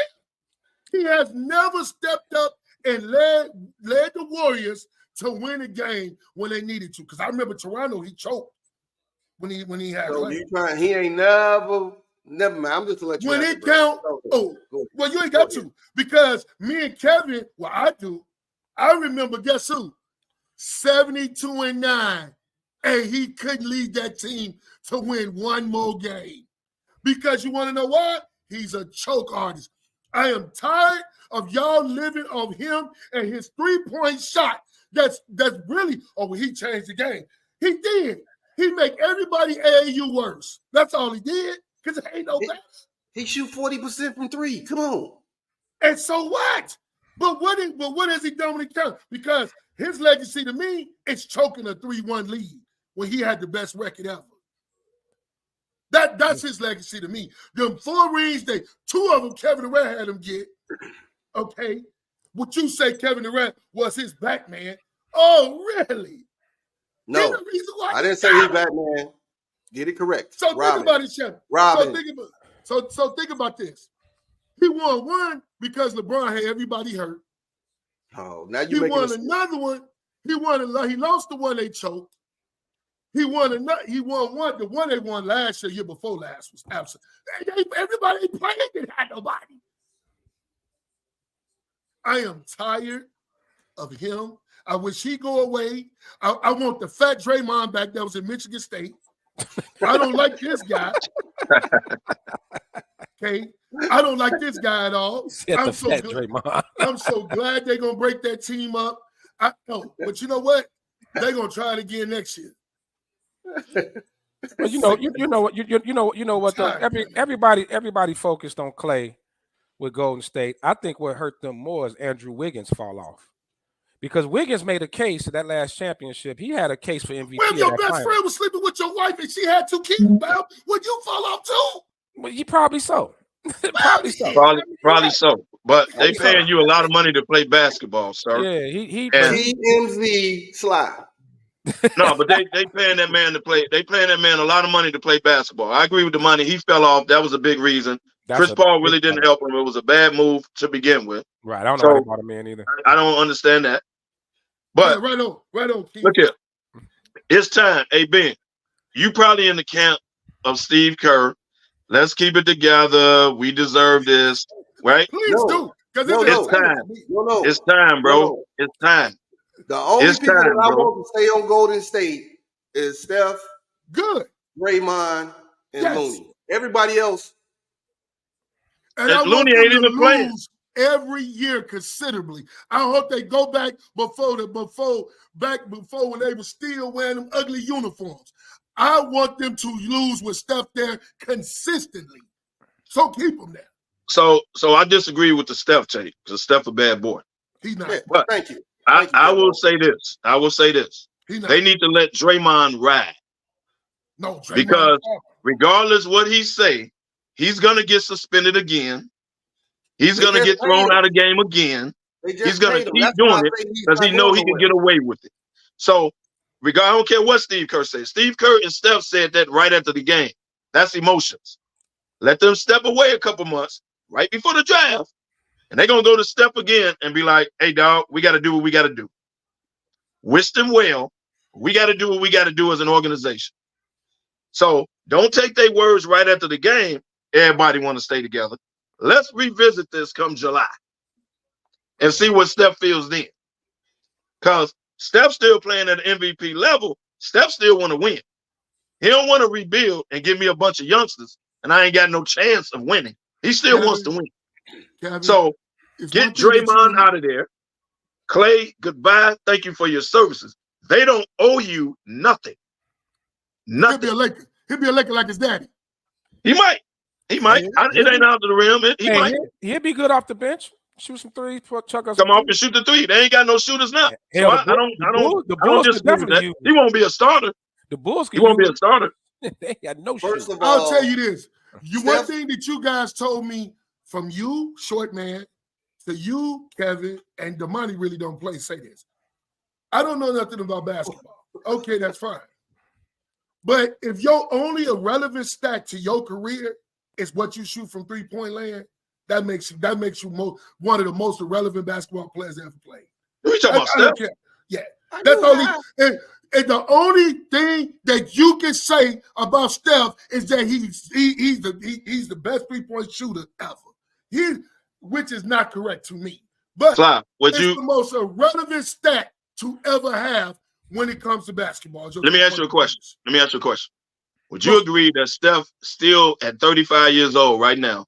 He has never stepped up and led the Warriors to win a game when they needed to. Because I remember Toronto, he choked when he had. So he ain't never mind. I'm just to let you. When it count, well, you ain't got to because me and Kevin, I remember. Guess who? 72-9, and he couldn't lead that team to win one more game because you want to know why? He's a choke artist. I am tired of y'all living on him and his 3-point shot. That's really, he changed the game. He did. He make everybody AAU worse. That's all he did, because it ain't no better. He shoot 40% from 3. Come on. And so what? But what has he done when he comes? Because his legacy to me is choking a 3-1 lead when he had the best record ever. That's his legacy to me. Them 4 rings, 2 of them Kevin Durant had him get. Okay. What you say Kevin Durant was his back man. Oh, really? No. I didn't say he's back man. Get it correct. So think about it, Chef. Robin. So think about this. He won 1 because LeBron had everybody hurt. Oh, now he won another one. He lost the one they choked. He won one. The one they won last year before last was absent. Everybody playing didn't have nobody. I am tired of him. I wish he go away. I want the fat Draymond back that was in Michigan State. I don't like this guy. Okay, I don't like this guy at all. I'm so glad they're gonna break that team up. I know, but you know what? They're gonna try it again next year. Well, you know what? Though? Everybody focused on Clay with Golden State. I think what hurt them more is Andrew Wiggins fall off. Because Wiggins made a case to that last championship. He had a case for MVP. Well, if your best friend was sleeping with your wife and she had 2 kids, would you fall off too? Well, you probably so. Probably so. But they paying you a lot of money to play basketball, sir. Yeah, he TMZ slide. No, but they paying that man to play. They paying that man a lot of money to play basketball. I agree with the money. He fell off. That was a big reason. Chris Paul really didn't help him. It was a bad move to begin with. Right. I don't know how they brought him in either. I don't understand that. But right on. Look here. It's time. Hey, Ben, you probably in the camp of Steve Kerr. Let's keep it together. We deserve this. Right? Please do. It's time. It's time, bro. It's time. The only people that I want to stay on Golden State is Steph, Draymond, and Looney. Everybody else. And I Looney ain't even playing every year considerably. I hope they go back before when they were still wearing them ugly uniforms. I want them to lose with Steph there consistently. So keep them there. So I disagree with the Steph take because Steph a bad boy. He's not. But thank you. I will say this. They need to let Draymond ride. No, Draymond because regardless what he say, he's gonna get suspended again. He's gonna get thrown out of game again. He's gonna keep doing it because he know he can get away with it. So, I don't care what Steve Kerr says. Steve Kerr and Steph said that right after the game. That's emotions. Let them step away a couple months right before the draft, and they're gonna go to Steph again and be like, "Hey, dog, we got to do what we got to do. Wish them well. We got to do what we got to do as an organization." So don't take their words right after the game. Everybody want to stay together. Let's revisit this come July and see what Steph feels then. Because Steph's still playing at an MVP level. Steph still want to win. He don't want to rebuild and give me a bunch of youngsters and I ain't got no chance of winning. He still wants to win. Kevin, so get Draymond out of there. Clay, goodbye. Thank you for your services. They don't owe you nothing. Nothing. He'll be a Laker like his daddy. He might. It ain't out to the rim. He might. He'll be good off the bench. Shoot some threes. Come off and shoot the three. They ain't got no shooters now. So I don't disagree with that. He won't be a starter. The Bulls. He won't be a starter. They got no shooters. First of all, I'll tell you this. One thing that you guys told me from you, short man, to you, Kevin, and Damani really don't play. Say this. I don't know nothing about basketball. Okay, that's fine. But if your only irrelevant stat to your career is what you shoot from 3-point land, that makes you one of the most irrelevant basketball players ever played. Who you talking about, Steph? Yeah, that's only. And the only thing that you can say about Steph is that he's the best 3-point shooter ever. Which is not correct to me. But it's the most irrelevant stat to ever have when it comes to basketball. Let me ask you a question. Would you agree that Steph still at 35 years old right now?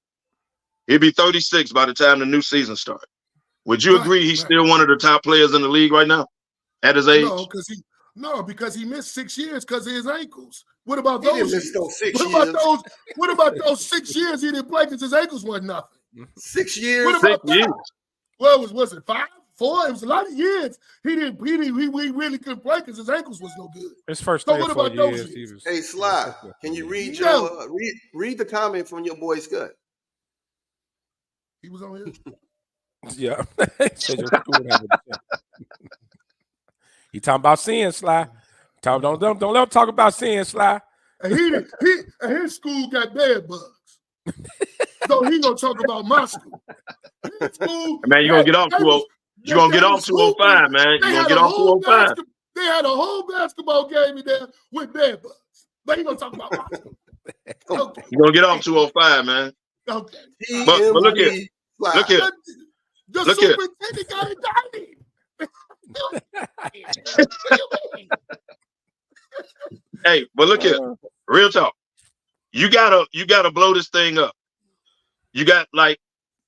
He'll be 36 by the time the new season starts. Would you agree he's still one of the top players in the league right now at his age? No, because he missed 6 years because of his ankles. What about those? What about those 6 years he didn't play because his ankles wasn't nothing? 6 years. What about that? Well, was it 5, 4? It was a lot of years. He really couldn't play because his ankles was no good. His first 3 or 4 years. Hey, Sly, can you read read the comment from your boy Scott? He was on here. Yeah. He talking about sin, Sly. Don't let him talk about sin, Sly. And his school got bed bugs. So he gonna talk about my school. Man, you're gonna get off 205, man. You're gonna get off 205. They had a whole basketball game in there with bed bugs. But you gonna talk about basketball. Okay. You're gonna get off 205, man. Okay. But look here. Look here. The Look here. superintendent got indicted. Hey, but look here. Real talk. You gotta blow this thing up. You got like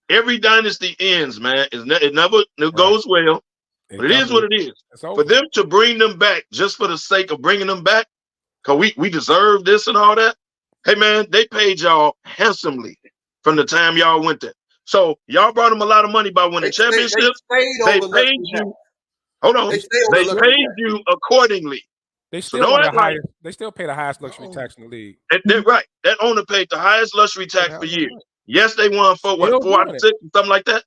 every dynasty ends, man. It never goes well, but it is what it is. For them to bring them back just for the sake of bringing them back, because we deserve this and all that. Hey, man, they paid y'all handsomely from the time y'all went there. So y'all brought them a lot of money by winning championships. They paid you. Hold on. They paid you accordingly. They still they still pay the highest luxury tax in the league. They're right. That owner paid the highest luxury tax for years. Yes, they won for what, 4 out of 6, something like that.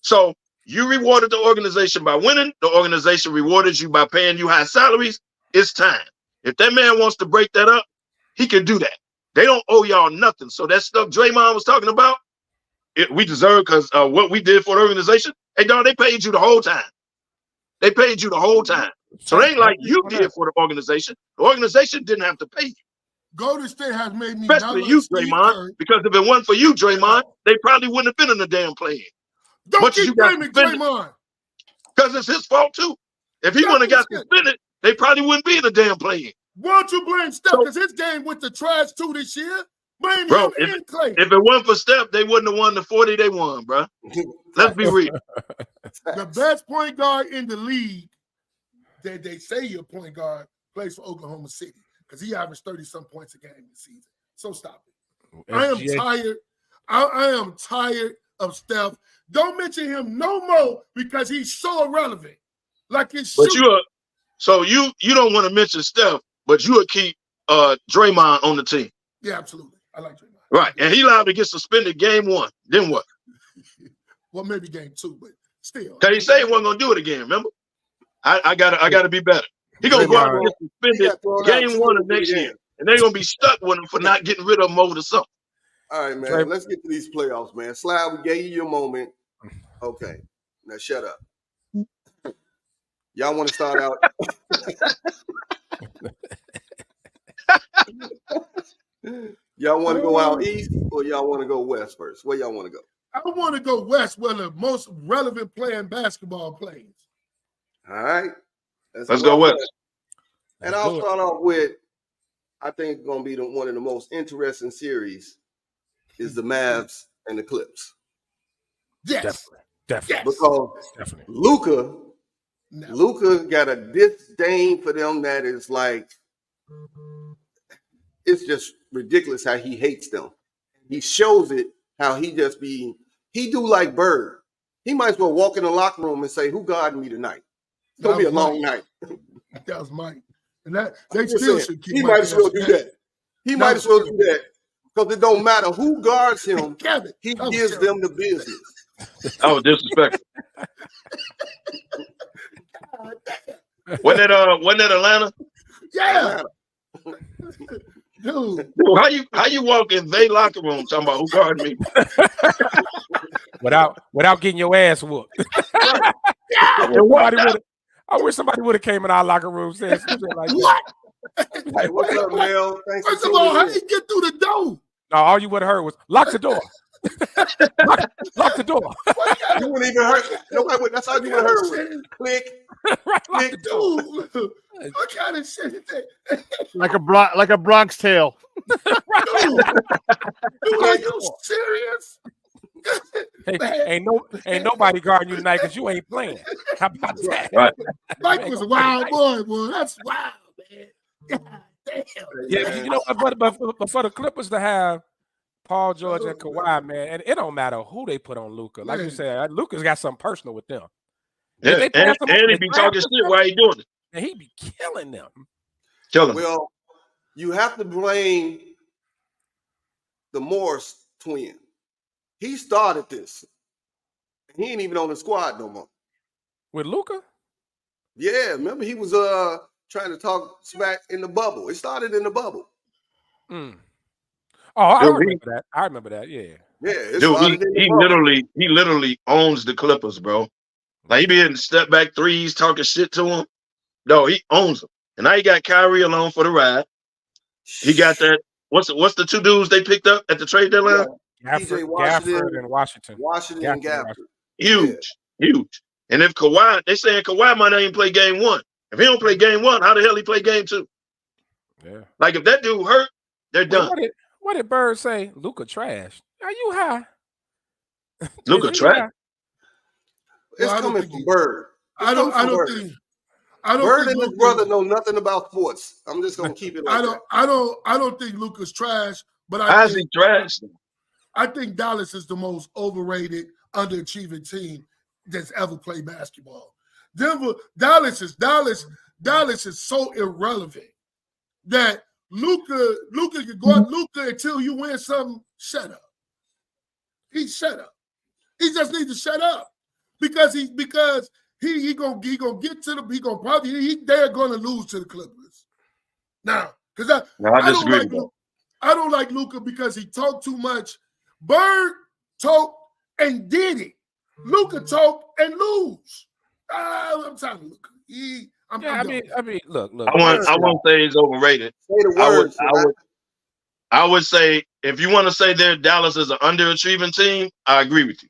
So you rewarded the organization by winning. The organization rewarded you by paying you high salaries. It's time. If that man wants to break that up, he can do that. They don't owe y'all nothing. So that stuff Draymond was talking about, we deserve because what we did for the organization. Hey, dog, they paid you the whole time. They paid you the whole time. So it ain't like you did for the organization. The organization didn't have to pay you. Golden State has made me especially you, Draymond, because if it wasn't for you, Draymond, they probably wouldn't have been in the damn play-in. Don't keep blaming Draymond. Because it's his fault too. If he wouldn't have got suspended, they probably wouldn't be in the damn play-in. Why don't you blame Steph? Because his game went to trash too this year. Blame him and Clay. If it wasn't for Steph, they wouldn't have won the 40 they won, bro. Let's be real. The best point guard in the league, that they say your point guard, plays for Oklahoma City because he averaged 30-some points a game this season. So stop it. I am tired. I am tired of Steph. Don't mention him no more because he's so irrelevant. Like his shooting. So you don't want to mention Steph, but you would keep Draymond on the team. Yeah, absolutely. I like Draymond. Right, and he allowed to get suspended game 1. Then what? Well, maybe game 2, but still. Because he said he wasn't gonna do it again. Remember? I gotta be better. He gonna go out and get suspended game 1 of next year, and they're gonna be stuck with him for not getting rid of him over the summer. All right, man. Let's get to these playoffs, man. Slide, we gave you your moment. Okay, now shut up. Y'all want to start out? Y'all want to go out east or y'all want to go west first? Where y'all want to go? I want to go west where the most relevant player in basketball plays. All right. Let's go west. And I'll start off with, I think going to be one of the most interesting series is the Mavs and the Clips. Yes. Definitely. Because Luka got a disdain for them that is like, it's just ridiculous how he hates them. He shows it how he do like Bird. He might as well walk in the locker room and say, who guarded me tonight? It's going to be a long night. That was Mike. And that they still should keep He might as well do that. He might as well do that. Because it don't matter who guards him, he gives them the business. I was disrespectful. Wasn't that Atlanta? Yeah. Dude, how you walk in they locker room talking about who guarded me? without getting your ass whooped. I wish somebody would have came in our locker room saying something like what? that. Hey, what's up, Mel? Thanks First of all, how did he get through the door? No, all you would have heard was lock the door. lock the door. You wouldn't even heard. Nobody. That's all you would have heard. Click. Right, click. Dude, what kind of shit is that? Like a Bronx Tale. Dude, are you serious? Hey, ain't nobody guarding you tonight because you ain't playing. How about that? Right. Mike was a wild boy. That's wild, man. God damn. Yeah, you know, but for the Clippers to have Paul George and Kawhi, man, and it don't matter who they put on Luka. Like you said, Luka's got something personal with them. Yeah, and he be talking shit while he doing it. And he be killing them. Well, you have to blame the Morris twin. He started this. He ain't even on the squad no more. With Luka? Yeah, remember he was trying to talk smack in the bubble. It started in the bubble. Oh, I remember that. I remember that. Yeah. Yeah. Dude, he literally owns the Clippers, bro. Like he be hitting step back threes, talking shit to him. No, he owns them. And now he got Kyrie along for the ride. He got that. What's the two dudes they picked up at the trade deadline? Gafford and Washington. Washington and Gafford. Huge. And if Kawhi, they saying Kawhi might not even play game 1. If he don't play game 1, how the hell he play game 2? Yeah. Like if that dude hurt, they're done. What did Bird say? Luka trash. Are you high? Luka trash. It's coming from Bird. I don't think Bird and his brother know nothing about sports. I'm just gonna keep it like that. I don't think Luka's trash, but How's he trash? I think Dallas is the most overrated, underachieving team that's ever played basketball. Dallas is so irrelevant that Luka can go out Luka until you win something. Shut up. He shut up. He just needs to shut up because he gonna get to they're gonna lose to the Clippers now because I don't like Luka because he talked too much. Bird talked and did it. Luka talked and lose. I'm talking Luka. I mean, look. I won't say he's overrated. Say the words. I would say if you want to say that Dallas is an underachieving team, I agree with you.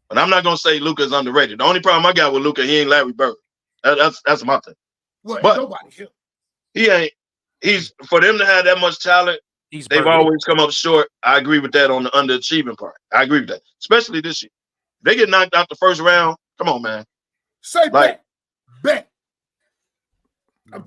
But I'm not gonna say Luka is underrated. The only problem I got with Luka, he ain't Larry Bird. That's my thing. Well, but nobody here. He ain't. He's for them to have that much talent. They've always come up short. I agree with that on the underachieving part. I agree with that, especially this year. They get knocked out the first round. Come on, man. Say bet. I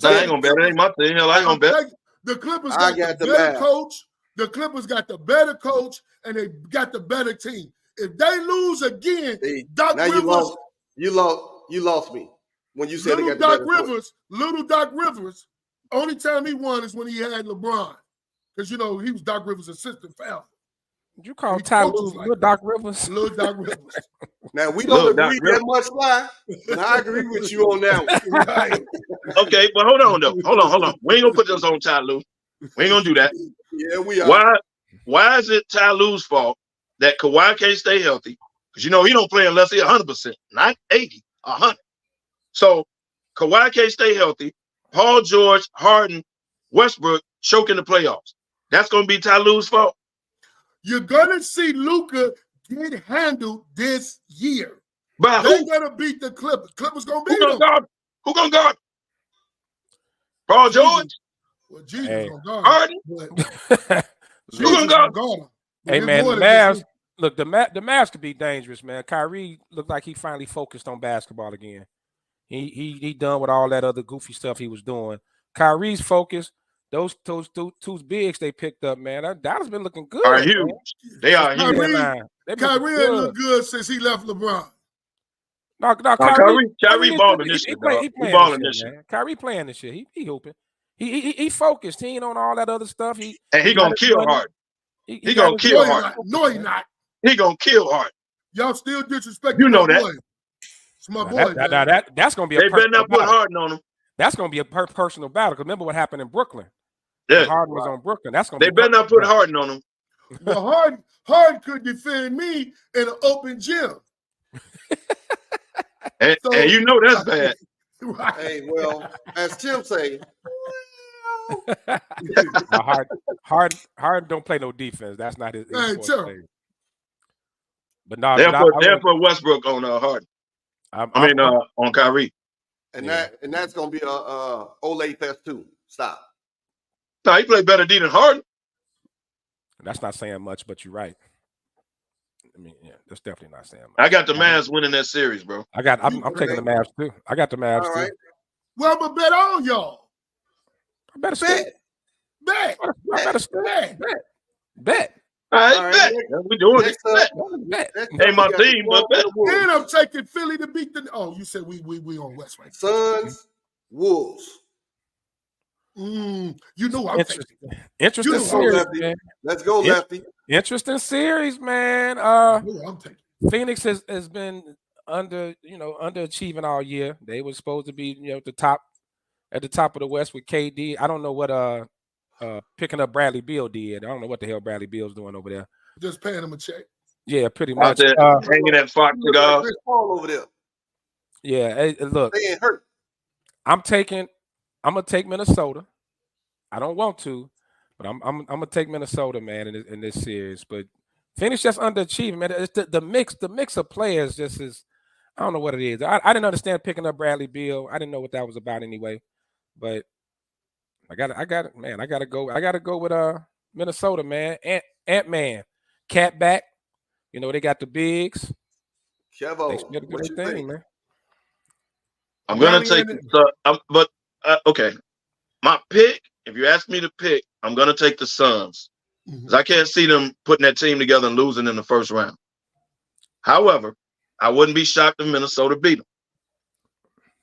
ain't gonna bet. It ain't my thing. Hell, I ain't gonna bet. The Clippers got the better coach. The Clippers got the better coach, and they got the better team. If they lose again, Doc Rivers. You lost me when you said Little Doc Rivers. Only time he won is when he had LeBron, because he was Doc Rivers' assistant foul. Did you call Ty Lue Little Doc Rivers? Little Doc Rivers. Now we don't agree that much, Sly, but I agree with you on that one. Right. Okay, but hold on though. Hold on. We ain't gonna put this on Ty Lue. We ain't gonna do that. Yeah, we are. Why is it Ty Lue's fault that Kawhi can't stay healthy? Because he don't play unless he's 100%, not 80, 100. So Kawhi can't stay healthy. Paul George, Harden, Westbrook choke in the playoffs. That's gonna be Ty Lue's fault. You're gonna see Luka get handled this year. But they're gonna beat the Clippers. Clippers gonna beat them. Who gonna guard? Paul George? Well, Jesus gonna guard Harden? Who gonna guard him? Hey man, the Mavs. Look, the Mavs could be dangerous, man. Kyrie looked like he finally focused on basketball again. He done with all that other goofy stuff he was doing. Kyrie's focused. Those two bigs they picked up, man. Dallas been looking good. Are huge. They are huge. Kyrie ain't look good since he left LeBron. No, Kyrie balling this shit. He balling this shit. Kyrie playing this shit. He hooping. He focused. He ain't on all that other stuff. He gonna kill Harden. He gonna kill Harden. No, he not. He gonna kill Harden. Y'all still disrespecting. You know that. It's my boy. That's gonna be. They better not put Harden on him. That's gonna be a personal battle. Because remember what happened in Brooklyn. Yeah, Harden was on Brooklyn. That's gonna. They better not put Harden on him. Well, Harden could defend me in an open gym. and you know that's bad. Right. Hey, well, as Tim say, Harden don't play no defense. That's not his thing. But no, they'll put Westbrook on Harden. On Kyrie. And that's gonna be a Olay Fest too. Stop. No, he played better D than Harden. That's not saying much, but you're right. I mean, yeah, that's definitely not saying much. I got the Mavs winning that series, bro. I'm taking the Mavs too. I got the Mavs too. Well, I'm gonna bet on y'all. I better bet. Bet. All right, bet. We doing it. Bet. Ain't my team, but bet. And I'm taking Philly to beat the. Oh, you said we on West, right? Suns, Wolves. You know I'm taking. Interesting series, man. Let's go, Lefty. Interesting series, man. I'm taking. Phoenix has been underachieving all year. They were supposed to be at the top of the West with KD. I don't know what picking up Bradley Beal did. I don't know what the hell Bradley Beal's doing over there. Just paying him a check. Yeah, pretty much. Hanging at Fox Cigars. All over there. Yeah, hey, look. They ain't hurt. I'm gonna take Minnesota. I don't want to, but I'm gonna take Minnesota, man, in this series. But Phoenix just underachieving, man. It's the mix of players just is. I don't know what it is. I didn't understand picking up Bradley Beal. I didn't know what that was about anyway. But I got it, man. I gotta go with Minnesota, man. Ant-Man, Cat back. You know, they got the bigs. Kevo, what you think, man? I'm gonna take okay. My pick, if you ask me to pick, I'm gonna take the Suns. Because I can't see them putting that team together and losing in the first round. However, I wouldn't be shocked if Minnesota beat them.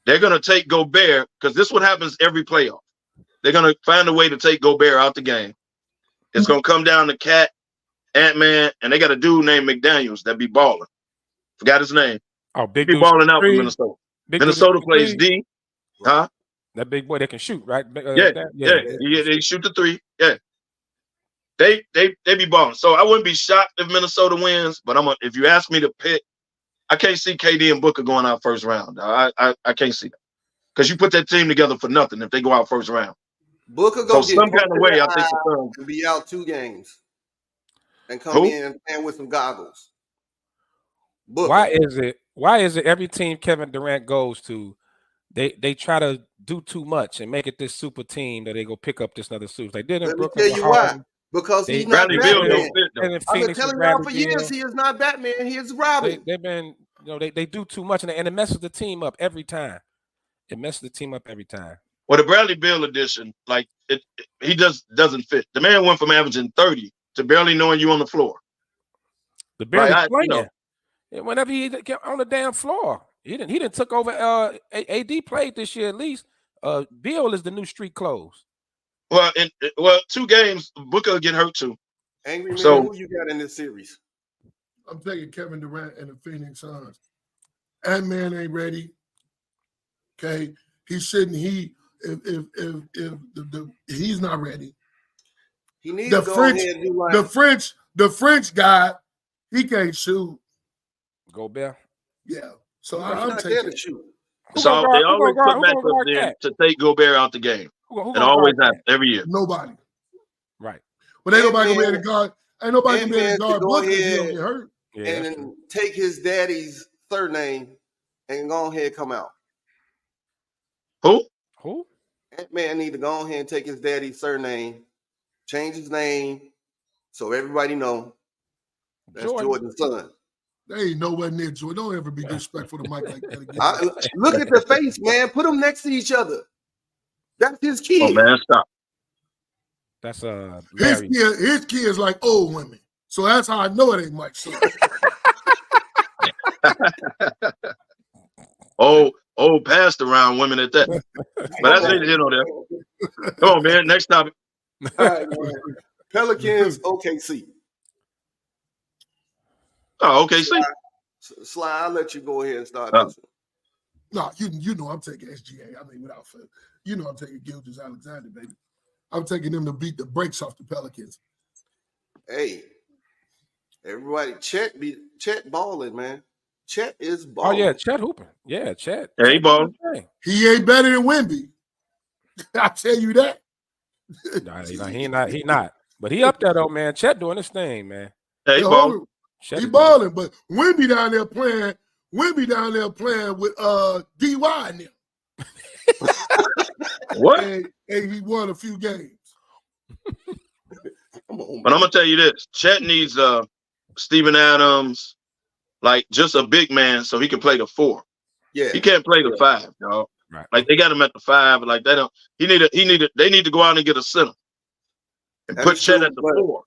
They're gonna take Gobert, because this is what happens every playoff. They're gonna find a way to take Gobert out the game. It's gonna come down to Cat, Ant-Man, and they got a dude named McDaniels that be balling. Forgot his name. Oh, big be dude balling out for Minnesota. Minnesota plays D. Huh? That big boy that can shoot, right? Yeah, they shoot the three. Yeah. They be balling. So I wouldn't be shocked if Minnesota wins, but if you ask me to pick, I can't see KD and Booker going out first round. I can't see that. Because you put that team together for nothing if they go out first round. Booker go some kind of way, I think the Suns will be out 2 games and come in and with some goggles. Booker. Why is it every team Kevin Durant goes to, they try to do too much and make it this super team that they go pick up this another super? They didn't. Let me tell you why. Because he's not Batman. I've been telling y'all for years he is not Batman. He is Robin. They've been, they do too much and it messes the team up every time. It messes the team up every time. Well, the Bradley Beal edition, he just doesn't fit. The man went from averaging 30 to barely knowing you on the floor. The barely playing. Whenever he get on the damn floor, he didn't took over. AD played this year at least. Beal is the new street clothes. Well, 2 games, Booker will get hurt too. Angry man, who you got in this series? I'm taking Kevin Durant and the Phoenix Suns. Ant-Man ain't ready. Okay, he shouldn't. If he's not ready, he needs to go ahead and do the French guy. He can't shoot. Gobert. Yeah, so I'm taking it. So they always put back up there to take Gobert out the game. It always happens every year. Nobody. Right. But ain't nobody gonna be able to guard. Ain't nobody gonna be able to guard Booker if he don't get hurt. Yeah, and take his daddy's third name and go ahead and come out. Who? Ant-Man need to go ahead and take his daddy's surname, change his name, so everybody know that's Jordan's son. They ain't nowhere near Jordan. Don't ever be disrespectful to Mike like that again. Look at the face, man. Put them next to each other. That's his kid. Oh man, stop. That's his kids like old women. So that's how I know it ain't Mike's son. Old passed around women at that. But that's neither here nor there. Come on, man. Next topic. All right, man. Pelicans, OKC. Oh, OKC. Sly, I'll let you go ahead and start this one. No, you know I'm taking SGA. I mean, without fail. You know I'm taking Gilgeous-Alexander, baby. I'm taking them to beat the brakes off the Pelicans. Hey, everybody, Chet balling, man. Chet is balling. Oh yeah, Chet hooping. Yeah, Chet. Yeah, he balling. He ain't better than Wemby. I tell you that. Nah, he not. But he up there though, man. Chet doing his thing, man. Yeah, he balling. He balling, but Wemby down there playing. Wemby down there playing with DY in them. What? And he won a few games. But I'm gonna tell you this: Chet needs Steven Adams, like just a big man, so he can play the 4. Yeah, he can't play the 5, dog. Right. Like they got him at the 5, like they don't. They need to go out and get a center and put Chet at the 4.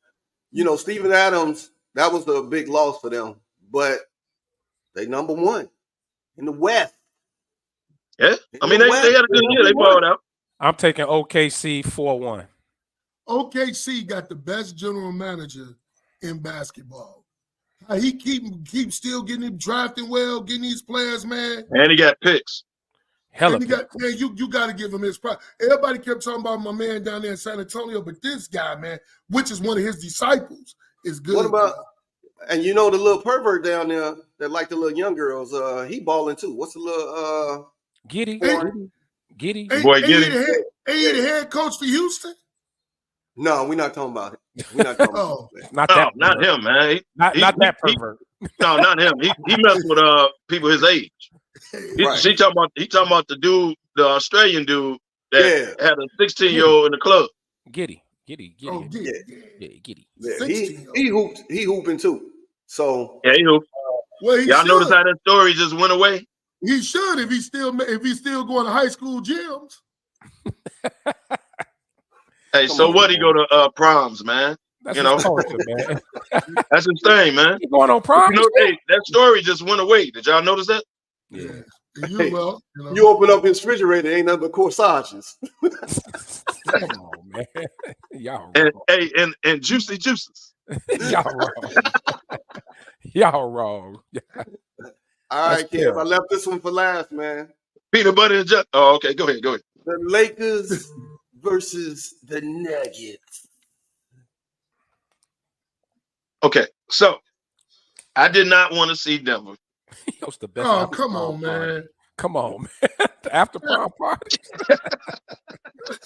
You know, Steven Adams, that was a big loss for them, but they number 1 in the West. Yeah, I mean they had a good year. They balled out. I'm taking OKC 4-1. OKC got the best general manager in basketball. He keep still getting him drafting well, getting these players, man. And he got picks. You got to give him his pride. Everybody kept talking about my man down there in San Antonio, but this guy, man, which is one of his disciples, is good. What about? And you know the little pervert down there that like the little young girls. He balling too. What's the little Giddy? Giddy. Boy, Giddy. Ain't he the head coach for Houston? No, we're not talking about it. We're not talking about it. Not him, man. Not that pervert. No, not him. He messed with people his age. Right. He talking about the dude, the Australian dude that had a 16-year-old in the club. Giddy. Oh, Giddy. Yeah, he hooping too. So yeah, well, y'all notice how that story just went away? He should if he's still going to high school gyms. Hey, so what? He go to proms, man. That's his culture, man. That's his thing, man. He going on proms. Hey, that story just went away. Did y'all notice that? Yeah. You open up his refrigerator, ain't nothing but corsages. Come on, man. Y'all wrong. And juicy juices. Y'all wrong. Y'all wrong. All right, Kev. I left this one for last, man. Peanut butter and jelly. Oh, okay. Go ahead. The Lakers versus the Nuggets. Okay, so I did not want to see Denver. The best. Oh, come on, man. Come on, man. The after prom party.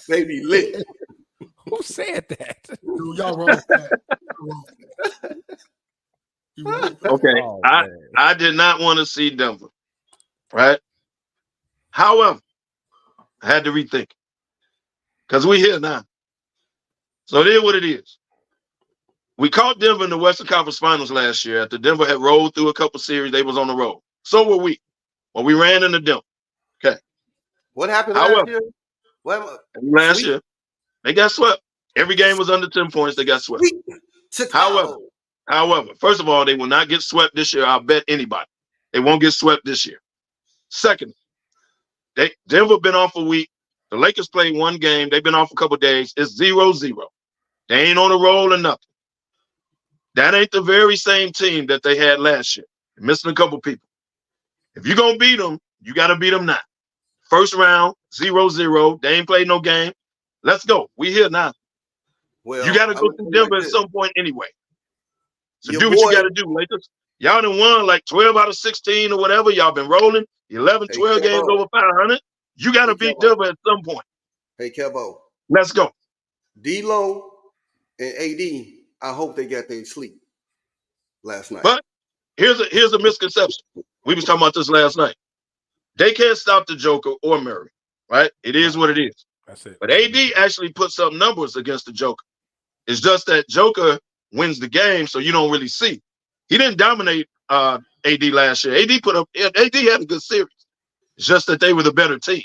Baby lit. Who said that? Dude, y'all wrong. Okay, I did not want to see Denver, right? However, I had to rethink because we're here now. So it is what it is. We caught Denver in the Western Conference Finals last year after Denver had rolled through a couple series. They was on the road. So were we. Well, we ran into Denver. Okay. What happened last year? Last year, they got swept. Every game was under 10 points. They got swept. However, first of all, they will not get swept this year. I'll bet anybody. They won't get swept this year. Second, Denver been off a week. The Lakers played one game. They've been off a couple days. It's 0-0. They ain't on a roll or nothing. That ain't the very same team that they had last year. They're missing a couple people. If you're going to beat them, you got to beat them now. First round, 0-0. They ain't played no game. Let's go. We here now. Well, you got to go to Denver at some point anyway. So do what you got to do, Lakers. Y'all done won like 12 out of 16 or whatever. Y'all been rolling 11, 12 games over 500. You got to beat Denver at some point. Hey, Kevo. Let's go. D-Lo and AD, I hope they got their sleep last night. But here's a misconception. We was talking about this last night. They can't stop the Joker or Murray, right? It is what it is. That's it. But AD actually puts up numbers against the Joker. It's just that Joker wins the game, so you don't really see. He didn't dominate AD last year. AD had a good series. It's just that they were the better team.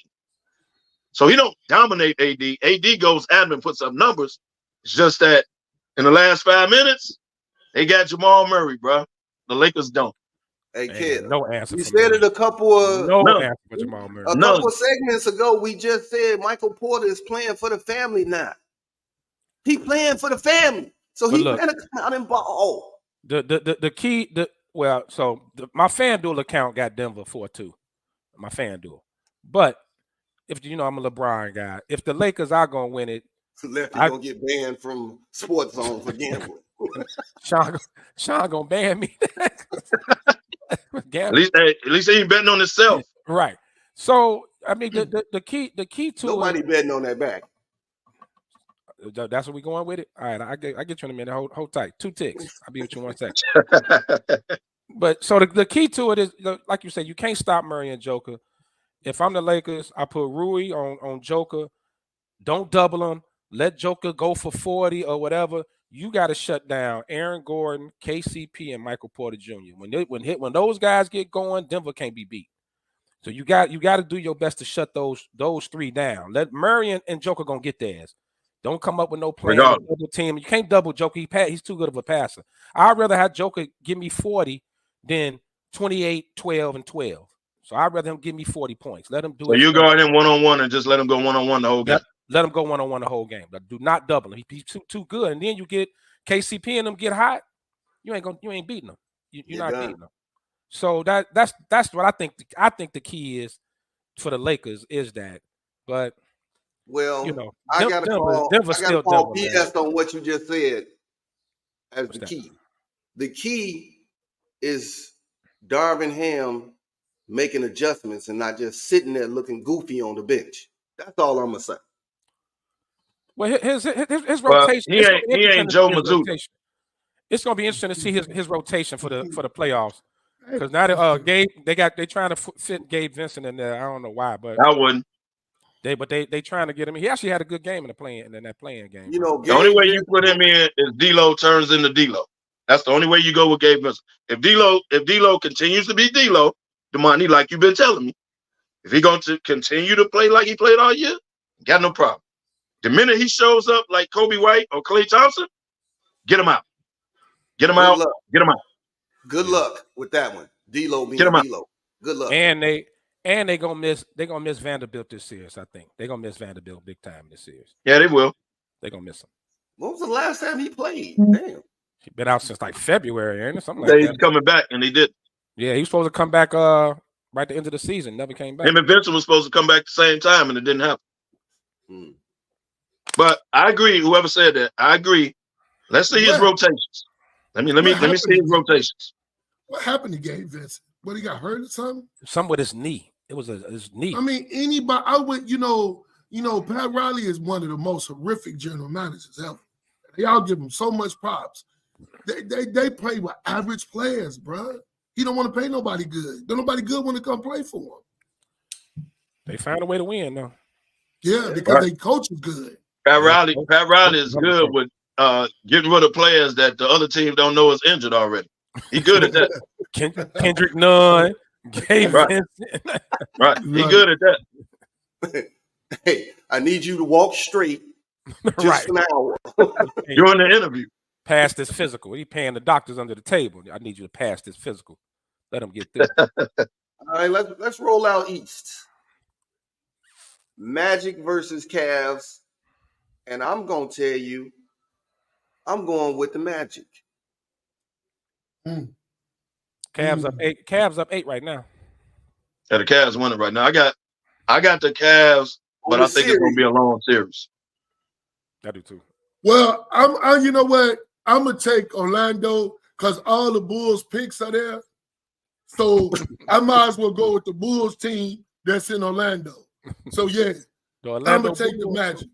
So he don't dominate AD. AD goes at him and puts up numbers. It's just that in the last 5 minutes, they got Jamal Murray, bro. The Lakers don't. Hey, kid. No answer. You said it a couple of answer for Jamal Murray. A couple of segments ago, we just said Michael Porter is playing for the family now. He playing for the family. So he's going to come out and ball. The key, my FanDuel account got Denver 4-2. My FanDuel. But if I'm a LeBron guy, if the Lakers are gonna win it, Lefty gonna get banned from Sports Zone for gambling. Sean gonna ban me. At least he ain't betting on himself. Right. So I mean the key to nobody betting on that back. That's what we going with it. All right, I get you in a minute. Hold tight. 2 ticks. I'll be with you in 1 second. But so the key to it is, like you said, you can't stop Murray and Joker. If I'm the Lakers, I put Rui on Joker. Don't double him. Let Joker go for 40 or whatever. You got to shut down Aaron Gordon, KCP, and Michael Porter Jr. When those guys get going, Denver can't be beat. So you got to do your best to shut those three down. Let Murray and Joker gonna get theirs. Don't come up with no plan. Double team. You can't double Joker. He's too good of a passer. I'd rather have Joker give me 40 than 28, 12, and 12. So I'd rather him give me 40 points. Let him do it. So you guard him one-on-one and just let him go one-on-one the whole game. Let him go one-on-one the whole game. But do not double him. He's too good. And then you get KCP and them get hot. You ain't beating them. You're not beating them. So that's what I think. I think the key is for the Lakers is that. But I got to call BS on what you just said as the key. The key is Darvin Ham making adjustments and not just sitting there looking goofy on the bench. That's all I'm gonna say. Well, his rotation. He ain't Joe Mazzulla. It's gonna be interesting to see his rotation for the playoffs. Because now that Gabe, they trying to fit Gabe Vincent in there. I don't know why, but I wouldn't. They trying to get him. He actually had a good game in that playing game. You know, the only way you put him in is D'Lo turns into D'Lo. That's the only way you go with Gabe Vincent. If D'Lo continues to be D'Lo, Damani, like you've been telling me, if he's going to continue to play like he played all year, got no problem. The minute he shows up like Kobe White or Klay Thompson, get him out. Get him out. Get him out. Good luck with that one. D'Lo being D'Lo. Good luck. And they gonna miss Vanderbilt this series. I think they're gonna miss Vanderbilt big time this series. Yeah, they will. They're gonna miss him. When was the last time he played? Damn. He been out since like February, ain't it? Something like that. He's coming back, and he did. Yeah, he was supposed to come back right at the end of the season. Never came back. Him and Vincent was supposed to come back at the same time, and it didn't happen. But I agree. Whoever said that, I agree. Let's see his rotations. Let me see his rotations. What happened to Gabe Vincent? What, he got hurt or something? Something with his knee. It was his knee. I mean, anybody. I would, you know, Pat Riley is one of the most horrific general managers ever. Y'all give him so much props. They play with average players, bro. He don't want to pay nobody good. Don't nobody good want to come play for him. They found a way to win, though. Yeah, because they coach is good. Pat Riley is good with getting rid of players that the other team don't know is injured already. He good at that. Kendrick Nunn, Gabe Vincent. Right. He good at that. Hey, I need you to walk straight just an hour. During the interview. Pass this physical. He paying the doctors under the table. I need you to pass this physical. Let him get this. All right, let's roll out east. Magic versus Cavs. And I'm going to tell you, I'm going with the Magic. Cavs up 8 right now. Yeah, the Cavs winning right now. I got the Cavs, but I think it's going to be a long series. I do too. Well, I'm you know what? I'm gonna take Orlando because all the Bulls picks are there. So I might as well go with the Bulls team that's in Orlando. So yeah, I'm gonna take the Magic.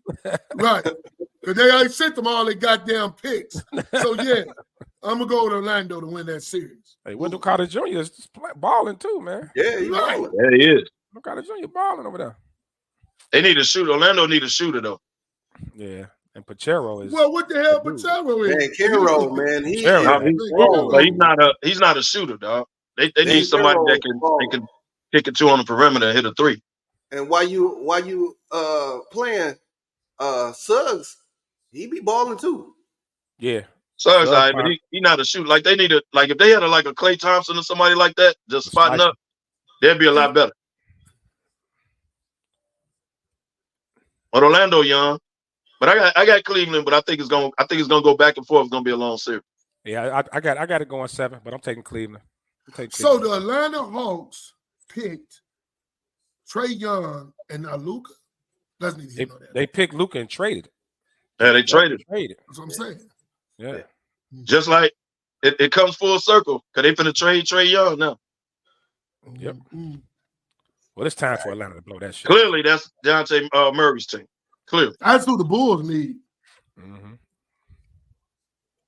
Right. Because they already sent them all their goddamn picks. So yeah, I'm gonna go with Orlando to win that series. Hey, Wendell Carter Jr. is balling too, man. Yeah, he's balling. Yeah, he is. Wendell Carter Jr. balling over there. They need a shooter. Orlando need a shooter though. Yeah. And Pachero is what the hell Pachero is? Man, Caro, man, he's not a shooter, dog. They need somebody that can kick it to on the perimeter and hit a three. And while you playing Suggs, he be balling too. Yeah. Suggs, all right, but he not a shooter. Like they need if they had a Klay Thompson or somebody like that just spotting up, they'd be a lot better. But Orlando young. But I got Cleveland, but I think it's gonna go back and forth. It's gonna be a long series. Yeah, I got it going 7, but I'm taking Cleveland. So the Atlanta Hawks picked Trae Young and now Luka. Doesn't even know that. They picked Luka and traded. Yeah, they traded. That's what I'm saying. Yeah. Just like it comes full circle because they finna trade Trae Young now. Yep. Well, it's time for Atlanta to blow that shit. Clearly, that's Dejounte Murray's team. Clearly. That's who the Bulls need.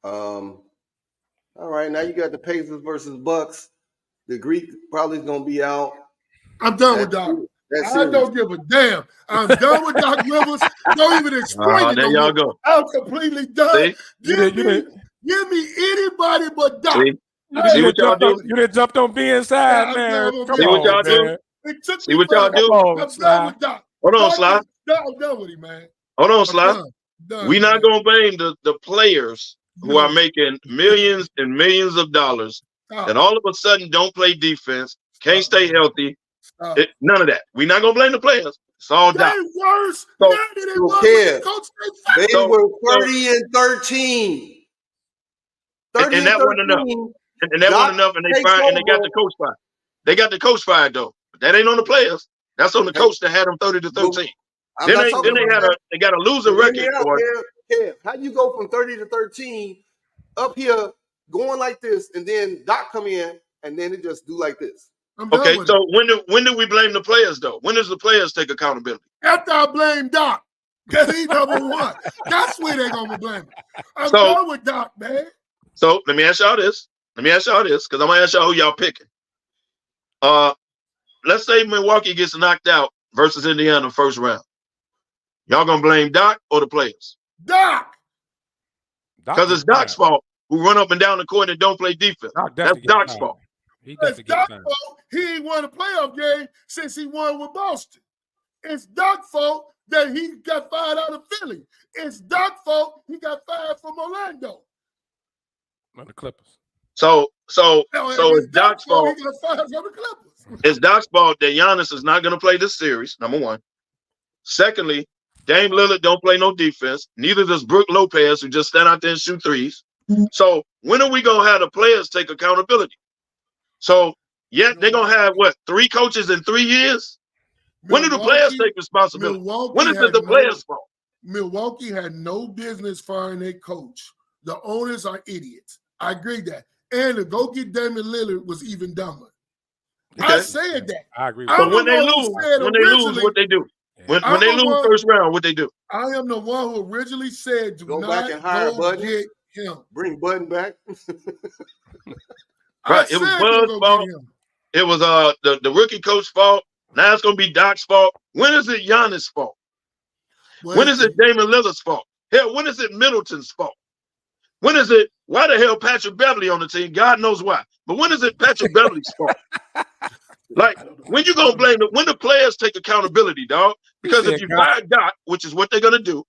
All right, now you got the Pacers versus Bucks. The Greek probably is gonna be out. I'm done with Doc. I don't give a damn. I'm done with Doc Rivers. Don't even explain it. There y'all go. I'm completely done. Give me anybody but Doc. See what y'all do? You done jumped on B inside, man. See what y'all do? See what y'all do? I'm done with Doc. Hold on, Sly. I'm done with him, man. Hold on, Sly. We're not going to blame the players who are making millions and millions of dollars and all of a sudden don't play defense, can't stay healthy. None of that. We're not going to blame the players. It's all Doc. Worse. They were 30 and 13. And that wasn't enough. And that wasn't enough, and they got the coach fired. They got the coach fired, though. But that ain't on the players. That's on the coach that had them 30 to 13. Then they got a losing record for it. How you go from 30 to 13 up here going like this, and then Doc come in, and then it just do like this? Okay, so when do we blame the players though? When does the players take accountability? After I blame Doc, because he's number one. That's where they're gonna blame him. I'm done with Doc, man. So let me ask y'all this. Because I'm gonna ask y'all who y'all picking. Let's say Milwaukee gets knocked out versus Indiana in the first round. Y'all gonna blame Doc or the players? Doc. Because it's Doc's fault who run up and down the court and don't play defense. That's Doc's fault. It's Doc's fault. He ain't won a playoff game since he won with Boston. It's Doc's fault that he got fired out of Philly. It's Doc's fault he got fired from Orlando. On the Clippers. So it's Doc's fault. He got fired from the Clippers. It's Doc's fault that Giannis is not going to play this series, number one. Secondly, Dame Lillard don't play no defense. Neither does Brook Lopez, who just stand out there and shoot threes. So when are we going to have the players take accountability? So, they're going to have, 3 coaches in 3 years? When do the players take responsibility? When is it the players' fault? Milwaukee had no business firing their coach. The owners are idiots. I agree that. And to go get Damian Lillard was even dumber. Okay. I said that. I agree. But when they lose, what they do? When they lose first round, what they do? I am the one who originally said, go back and hire Budden. Him. Bring Budden back. Right. It was Bud's fault. It was the rookie coach's fault. Now it's gonna be Doc's fault. When is it Giannis' fault? When is it Damian Lillard's fault? Hell, when is it Middleton's fault? When is it why the hell Patrick Beverly on the team? God knows why. But when is it Patrick Beverly's fault? Like, when you gonna blame when the players take accountability, dog? Because if you fire Doc, which is what they're gonna do,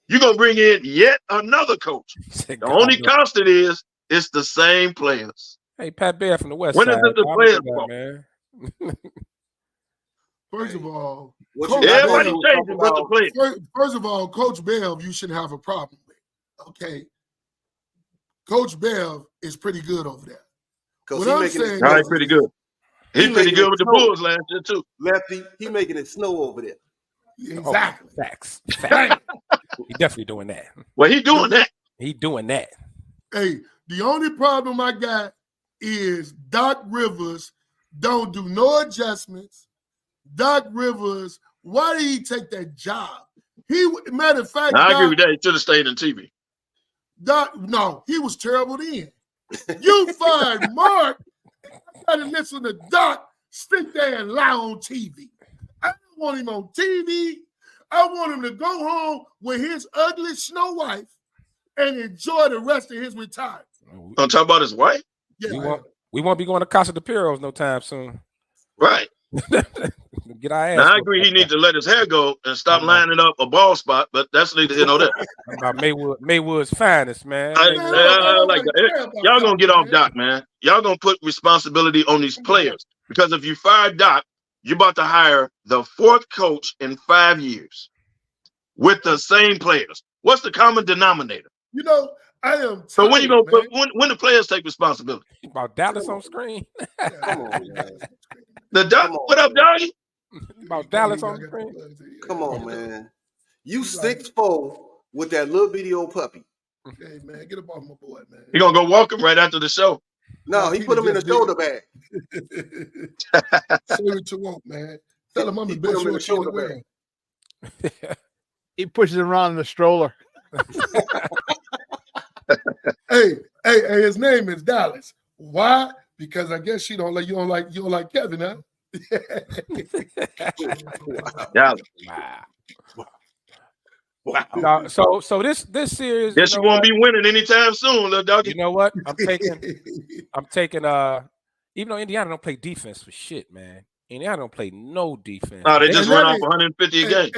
you're gonna bring in yet another coach. The only constant is it's the same players. Hey, Pat Bear from the West When Side. is it the players' fault, man? First of all, everybody changes but the players. First of all, Coach Bev, you shouldn't have a problem with. Okay, Coach Bev is pretty good over there. What I'm saying, he's pretty good. He's pretty good with the Bulls last year too. Lefty, he making it snow over there. Exactly. Oh, facts. He definitely doing that. Well, he doing that. He doing that. Hey, the only problem I got is Doc Rivers don't do no adjustments. Doc Rivers, why did he take that job? Matter of fact, I agree with that. He should have stayed in TV. Doc, no, he was terrible then. You fired Mark. I got to listen to Doc sit there and lie on TV. I don't want him on TV. I want him to go home with his ugly snow wife and enjoy the rest of his retirement. Don't talk about his wife? Yeah, we won't be going to Casa de Piros no time soon. Right. Get our ass. Now, I agree he needs to let his hair go and stop lining up a ball spot, but that's neither here nor there. About Maywood's finest, man. I like that. Y'all gonna get off Doc, man. Y'all gonna put responsibility on these players. Because if you fire Doc, you're about to hire the 4th coach in 5 years with the same players. What's the common denominator? You know, I am. So when you gonna put when the players take responsibility? About Dallas on screen. Come on, man. The Doc, what up, doggy? About Dallas on screen. Come on, man. You 6'4" with that little bitty old puppy. Hey, man, get up off my boy, man. You gonna go walk him right after the show? No, he put him in the shoulder bag. Say what you want, man. Tell him I'm the best in the shoulder bag. He pushes him around in the stroller. Hey, his name is Dallas. Why? Because I guess you don't like Kevin, huh? Wow. So this series. Guess you won't be winning anytime soon, little doggy. You know what? I'm taking. Even though Indiana don't play defense for shit, man. Indiana don't play no defense. No, they just run off 150 a game.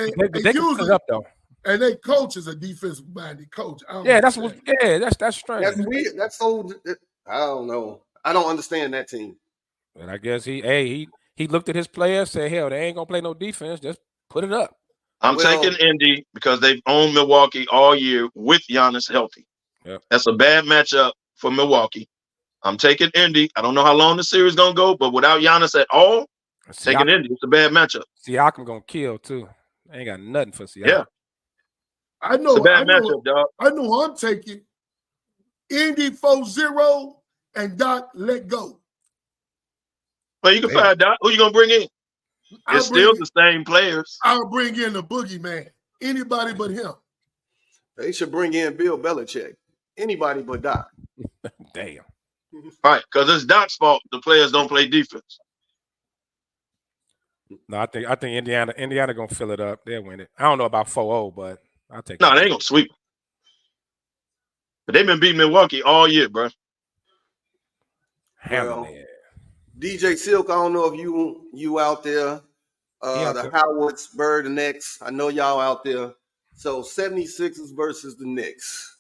They can put it up though. And their coach is a defensive-minded coach. That's strange. That's weird. That's so. I don't know. I don't understand that team. And I guess he looked at his players, said, "Hell, they ain't gonna play no defense. Just put it up." I'm taking Indy because they've owned Milwaukee all year with Giannis healthy. Yep. That's a bad matchup for Milwaukee. I'm taking Indy. I don't know how long the series is gonna go, but without Giannis at all, taking Indy. It's a bad matchup. Siakam gonna kill too. I ain't got nothing for Siakam. Yeah. I know. It's a bad matchup, dog. I know who I'm taking. Indy 4-0 and Doc let go. Well, you can find out who you gonna bring in. It's still the same players. I'll bring in the boogeyman. Anybody but him. They should bring in Bill Belichick. Anybody but Doc. Damn. Right, because it's Doc's fault the players don't play defense. No, I think Indiana gonna fill it up. They'll win it. I don't know about 4-0, but I'll take it. No, they ain't gonna sweep. But they've been beating Milwaukee all year, bro. Well, DJ Silk, I don't know if you out there. The Howards, Bird, the Knicks. I know y'all out there. So 76ers versus the Knicks.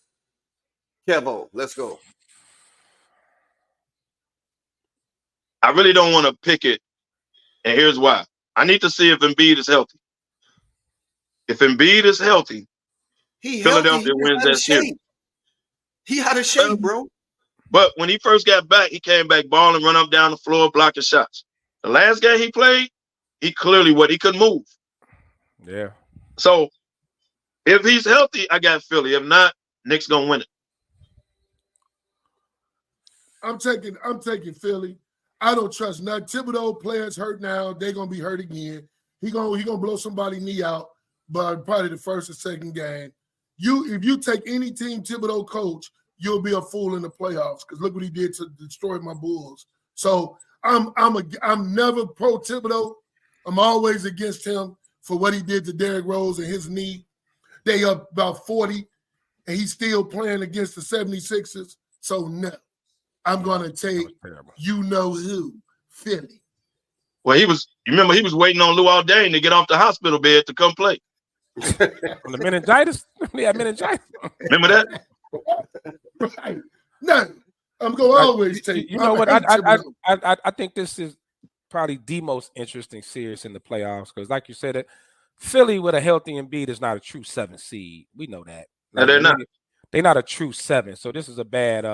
Kevo, let's go. I really don't want to pick it, and here's why. I need to see if Embiid is healthy. If Embiid is healthy, Philadelphia wins that series. He out of shape, bro. But when he first got back, he came back balling, run up down the floor, blocking shots. The last game he played, he couldn't move. Yeah. So if he's healthy, I got Philly. If not, Knicks gonna win it. I'm taking Philly. I don't trust nothing. Thibodeau players hurt now. They're gonna be hurt again. He gonna blow somebody's knee out, but probably the first or second game. If you take any team Thibodeau coach, you'll be a fool in the playoffs because look what he did to destroy my Bulls. So I'm never pro Thibodeau. I'm always against him for what he did to Derrick Rose and his knee. They up about 40, and he's still playing against the 76ers. So no, I'm gonna take you-know-who, Philly. Well, you remember he was waiting on Lou Aldane to get off the hospital bed to come play. On the meningitis? Yeah, meningitis. Remember that? Right. No, I'm gonna always take. You know what? I think this is probably the most interesting series in the playoffs because, like you said, Philly with a healthy Embiid is not a true 7 seed. We know that. No, they're not. They're not a true 7. So this is a bad.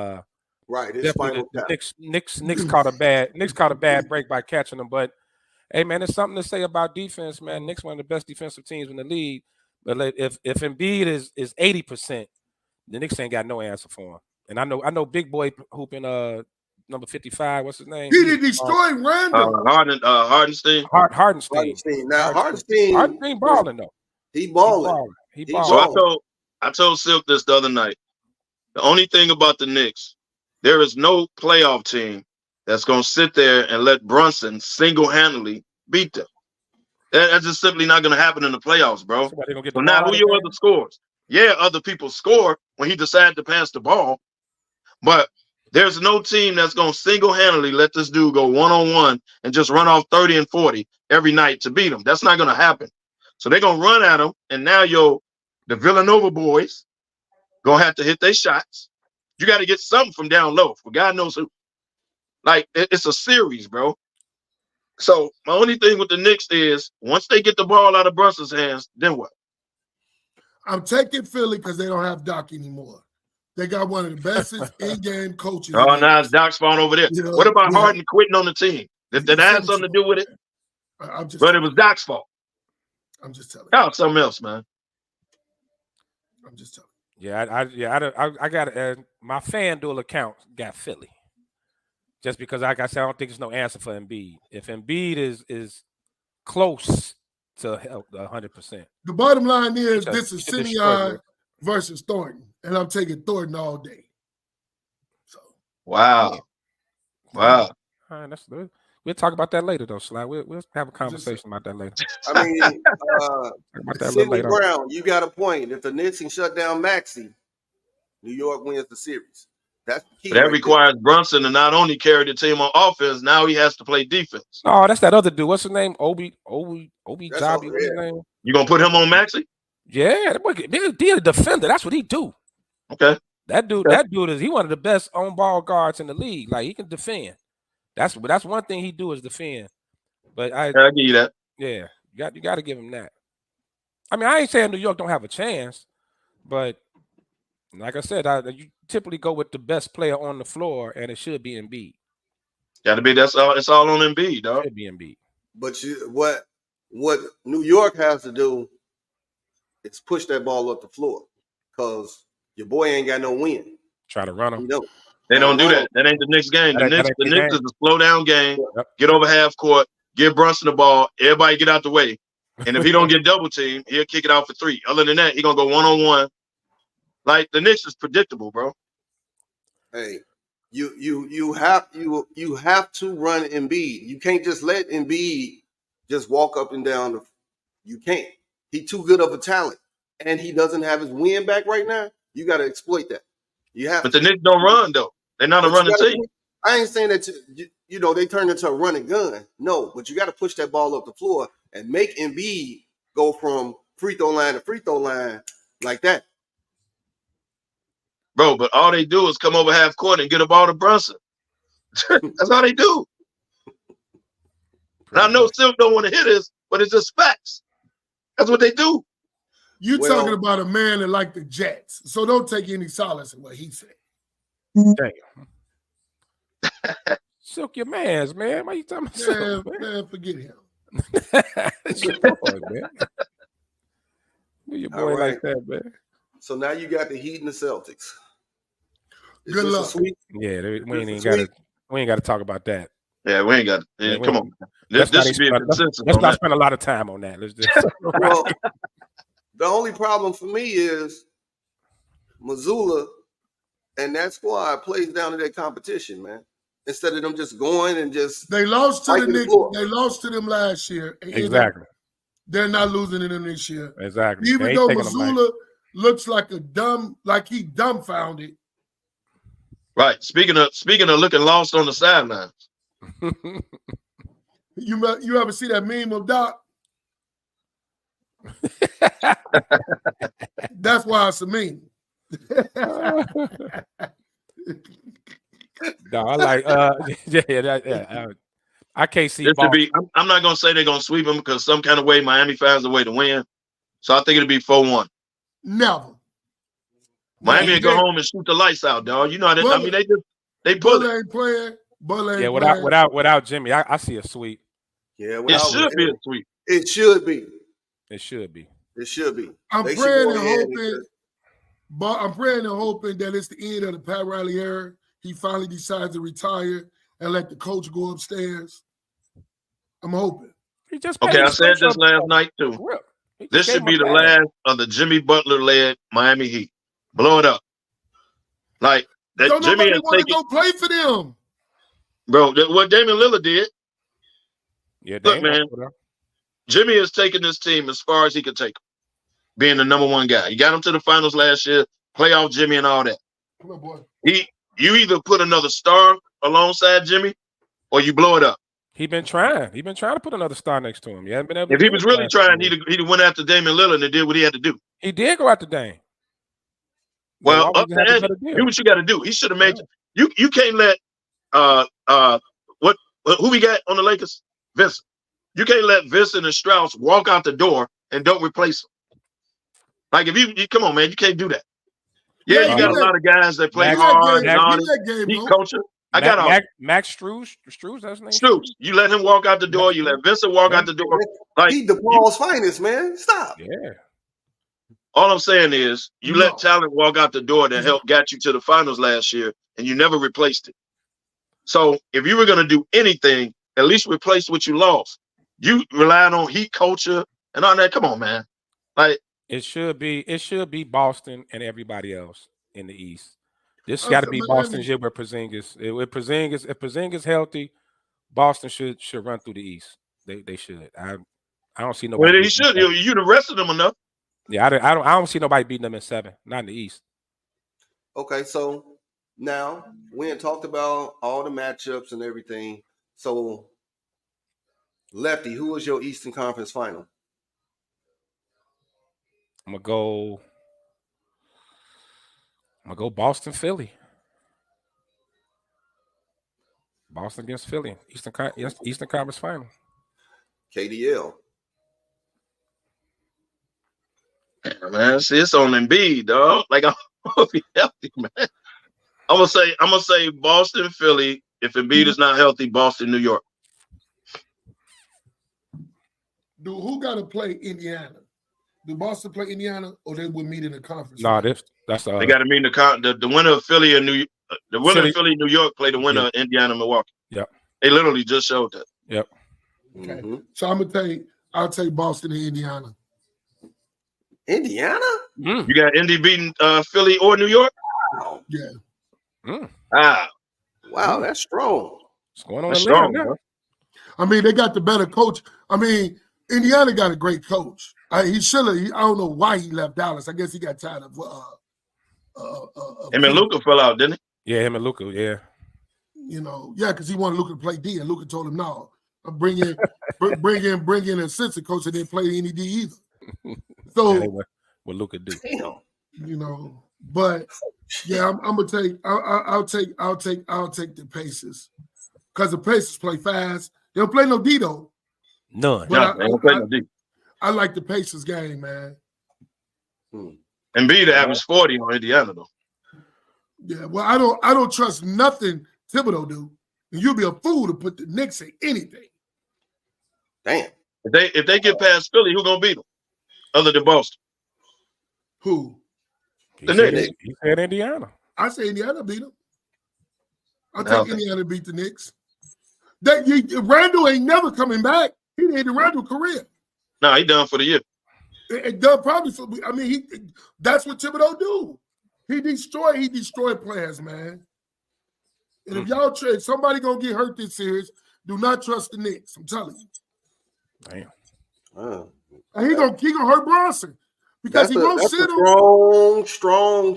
Right. It's Knicks caught a bad break by catching them. But hey, man, there's something to say about defense, man. Knicks one of the best defensive teams in the league. But if Embiid is 80%, the Knicks ain't got no answer for him. And I know Big Boy hooping number 55. What's his name? He did destroy Randall. Hardenstein. Hardenstein. Now Hardenstein balling though. He balling. He balling. So I told Silk this the other night. The only thing about the Knicks, there is no playoff team that's going to sit there and let Brunson single-handedly beat them. That's just simply not going to happen in the playoffs, bro. So now who your other scores? Yeah, other people score when he decided to pass the ball, but there's no team that's going to single-handedly let this dude go one-on-one and just run off 30 and 40 every night to beat him. That's not going to happen. So they're going to run at him, and now the Villanova boys going to have to hit their shots. You got to get something from down low for God knows who. Like, it's a series, bro. So my only thing with the Knicks is once they get the ball out of Brunson's hands, then what? I'm taking Philly because they don't have Doc anymore. They got one of the best in-game coaches. Oh, now it's Doc's fault over there. You know, what about Harden quitting on the team? Did that have something to do with it? But it was Doc's fault. I'm just telling you. Something else, man. I'm just telling you. Yeah, I got my FanDuel account got Philly. Just because, like I said, I don't think there's no answer for Embiid. If Embiid is close to 100%. The bottom line is this is Simeon versus Thornton, and I'm taking Thornton all day. So wow. All right, we'll talk about that later, though, Sly. We'll have a conversation about that later. I mean, Sidney Brown, you got a point. If the Knicks can shut down Maxey, New York wins the series. That's the key. That requires Brunson to not only carry the team on offense, now he has to play defense. Oh, that's that other dude. What's his name? Obi Jobby. What's his name? You gonna put him on Maxey? Yeah, he a defender. That's what he do. Okay. That dude is one of the best on-ball guards in the league. Like, he can defend. That's one thing he do is defend. But I'll give you that. Yeah, you got to give him that. I mean, I ain't saying New York don't have a chance, but like I said, you typically go with the best player on the floor, and it should be Embiid. Got to be. It's all on Embiid, dog. It should be Embiid. But what New York has to do is push that ball up the floor because your boy ain't got no win. Try to run him. They don't do that. That ain't the Knicks game. The Knicks is a slow down game. Yep. Get over half court. Give Brunson the ball. Everybody get out the way. And if he don't get double teamed, he'll kick it out for 3. Other than that, he gonna go 1-on-1. Like the Knicks is predictable, bro. Hey, you have to run Embiid. You can't just let Embiid just walk up and down. You can't. He's too good of a talent, and he doesn't have his win back right now. You got to exploit that. You have. But the Knicks don't run though. They're not a running team. I ain't saying that they turn into a running gun. No, but you got to push that ball up the floor and make Embiid go from free throw line to free throw line like that. Bro, but all they do is come over half court and get a ball to Brunson. That's all they do. And I know Silk don't want to hear this, but it's just facts. That's what they do. You're talking about a man that like the Jets, so don't take any solace in what he said. Damn. Silk your mans, man. Why you talking about Silk, man? Forget him. It's your boy, man. Do your boy like that, man. So now you got the Heat and the Celtics. Good luck. Yeah, we ain't got to talk about that. Yeah, we ain't got. Yeah, come on. This should be a consensus. Let's not spend a lot of time on that. Let's just. Well, the only problem for me is Missoula and that squad plays down to their competition, man. Instead of them just going and just they lost to the Knicks. They lost to them last year. Exactly. They're not losing to them this year. Exactly. Even though Missoula looks like he dumbfounded. Right. Speaking of looking lost on the sidelines. You ever see that meme of Doc? That's why it's a meme. No, I like I can't see. I'm not gonna say they're gonna sweep them because some kind of way Miami finds a way to win. So I think it'll be 4-1. Never. Miami will go home and shoot the lights out, dog. You know how they, I mean, they pull it. Ain't playing. Yeah, without Jimmy, I see a sweep. Yeah, it should be a sweep. It should be. It should be. It should be. I'm praying and hoping, but I'm praying and hoping that it's the end of the Pat Riley era. He finally decides to retire and let the coach go upstairs. I'm hoping. Okay, I said this last night too. This should be the last of the Jimmy Butler-led Miami Heat. Blow it up. Like that. Don't Jimmy nobody want to go play for them, bro. What Damian Lillard did. Yeah, look, man. Jimmy has taken this team as far as he could take them, being the number one guy. He got them to the finals last year, playoff Jimmy and all that. Come on, boy. You either put another star alongside Jimmy or you blow it up. He been trying to put another star next to him. He hasn't been able. If he was really trying, he'd went after Damian Lillard and did what he had to do. He did go after Dame. Well, up there, do what you got to do. He should have made you. You can't let who we got on the Lakers? Vincent. You can't let Vincent and Strauss walk out the door and don't replace them. Like if you come on, man, you can't do that. Yeah, you got a lot of guys that play hard and all this. He culture. I got all Max Strus, that's his name. Strus. You let him walk out the door. You let Vincent walk out the door. Like he DePaul's finest, man. Stop. Yeah. All I'm saying is you let talent walk out the door that helped got you to the finals last year, and you never replaced it. So if you were going to do anything, at least replace what you lost. You relied on Heat culture and all that. Come on, man. Like it should be Boston and everybody else in the East. This got to be Boston's year with Porzingis. If Porzingis healthy, Boston should run through the East. They should. I don't see nobody. Well, he should. You the rest of them enough. Yeah, I don't see nobody beating them in 7. Not in the East. Okay, so now we had talked about all the matchups and everything. So, Lefty, who was your Eastern Conference final? I'm gonna go Boston, Philly. Boston against Philly. Eastern Conference final. KDL. Man, see, it's on Embiid, dog. Like I'm gonna be healthy, man. I'm gonna say Boston, Philly. If Embiid is not healthy, Boston, New York. Who got to play Indiana? Do Boston play Indiana, or they would meet in the conference? No, that's they got to meet in the winner of Philly and The winner of Philly, New York, played the winner of Indiana, Milwaukee. Yep. They literally just showed that. Yep. Okay. So I'm gonna I'll take Boston and Indiana. Indiana? You got Indy beating Philly or New York? Wow. Yeah. Wow, that's strong. What's going on? That's strong, bro. I mean, they got the better coach. I mean, Indiana got a great coach. He should have. I don't know why he left Dallas. I guess he got tired of. Him and Luka fell out, didn't he? Yeah, him and Luka. Yeah. You know, because he wanted Luka to play D, and Luka told him no. Bring in an assistant coach that didn't play any D either. So what Luka do? You know, but yeah, I'm gonna take. I'll take the Pacers because the Pacers play fast. They don't play no D though. None. No, they don't play no D. I like the Pacers game, man. And B to average 40 on Indiana though. Yeah, well, I don't trust nothing Thibodeau do. And you'll be a fool to put the Knicks in anything. Damn. If they get past Philly, who gonna beat them? Other than Boston. Who? The Knicks. He said Indiana. I say Indiana beat them. I'll take Indiana to beat the Knicks. Randall ain't never coming back. He ended Randall's career. No, he done for the year. It done probably for. I mean, that's what Thibodeau do. He destroy players, man. And if y'all trade, somebody gonna get hurt this series. Do not trust the Knicks. I'm telling you. Damn. And he gonna hurt Bronson because he won't sit on. Strong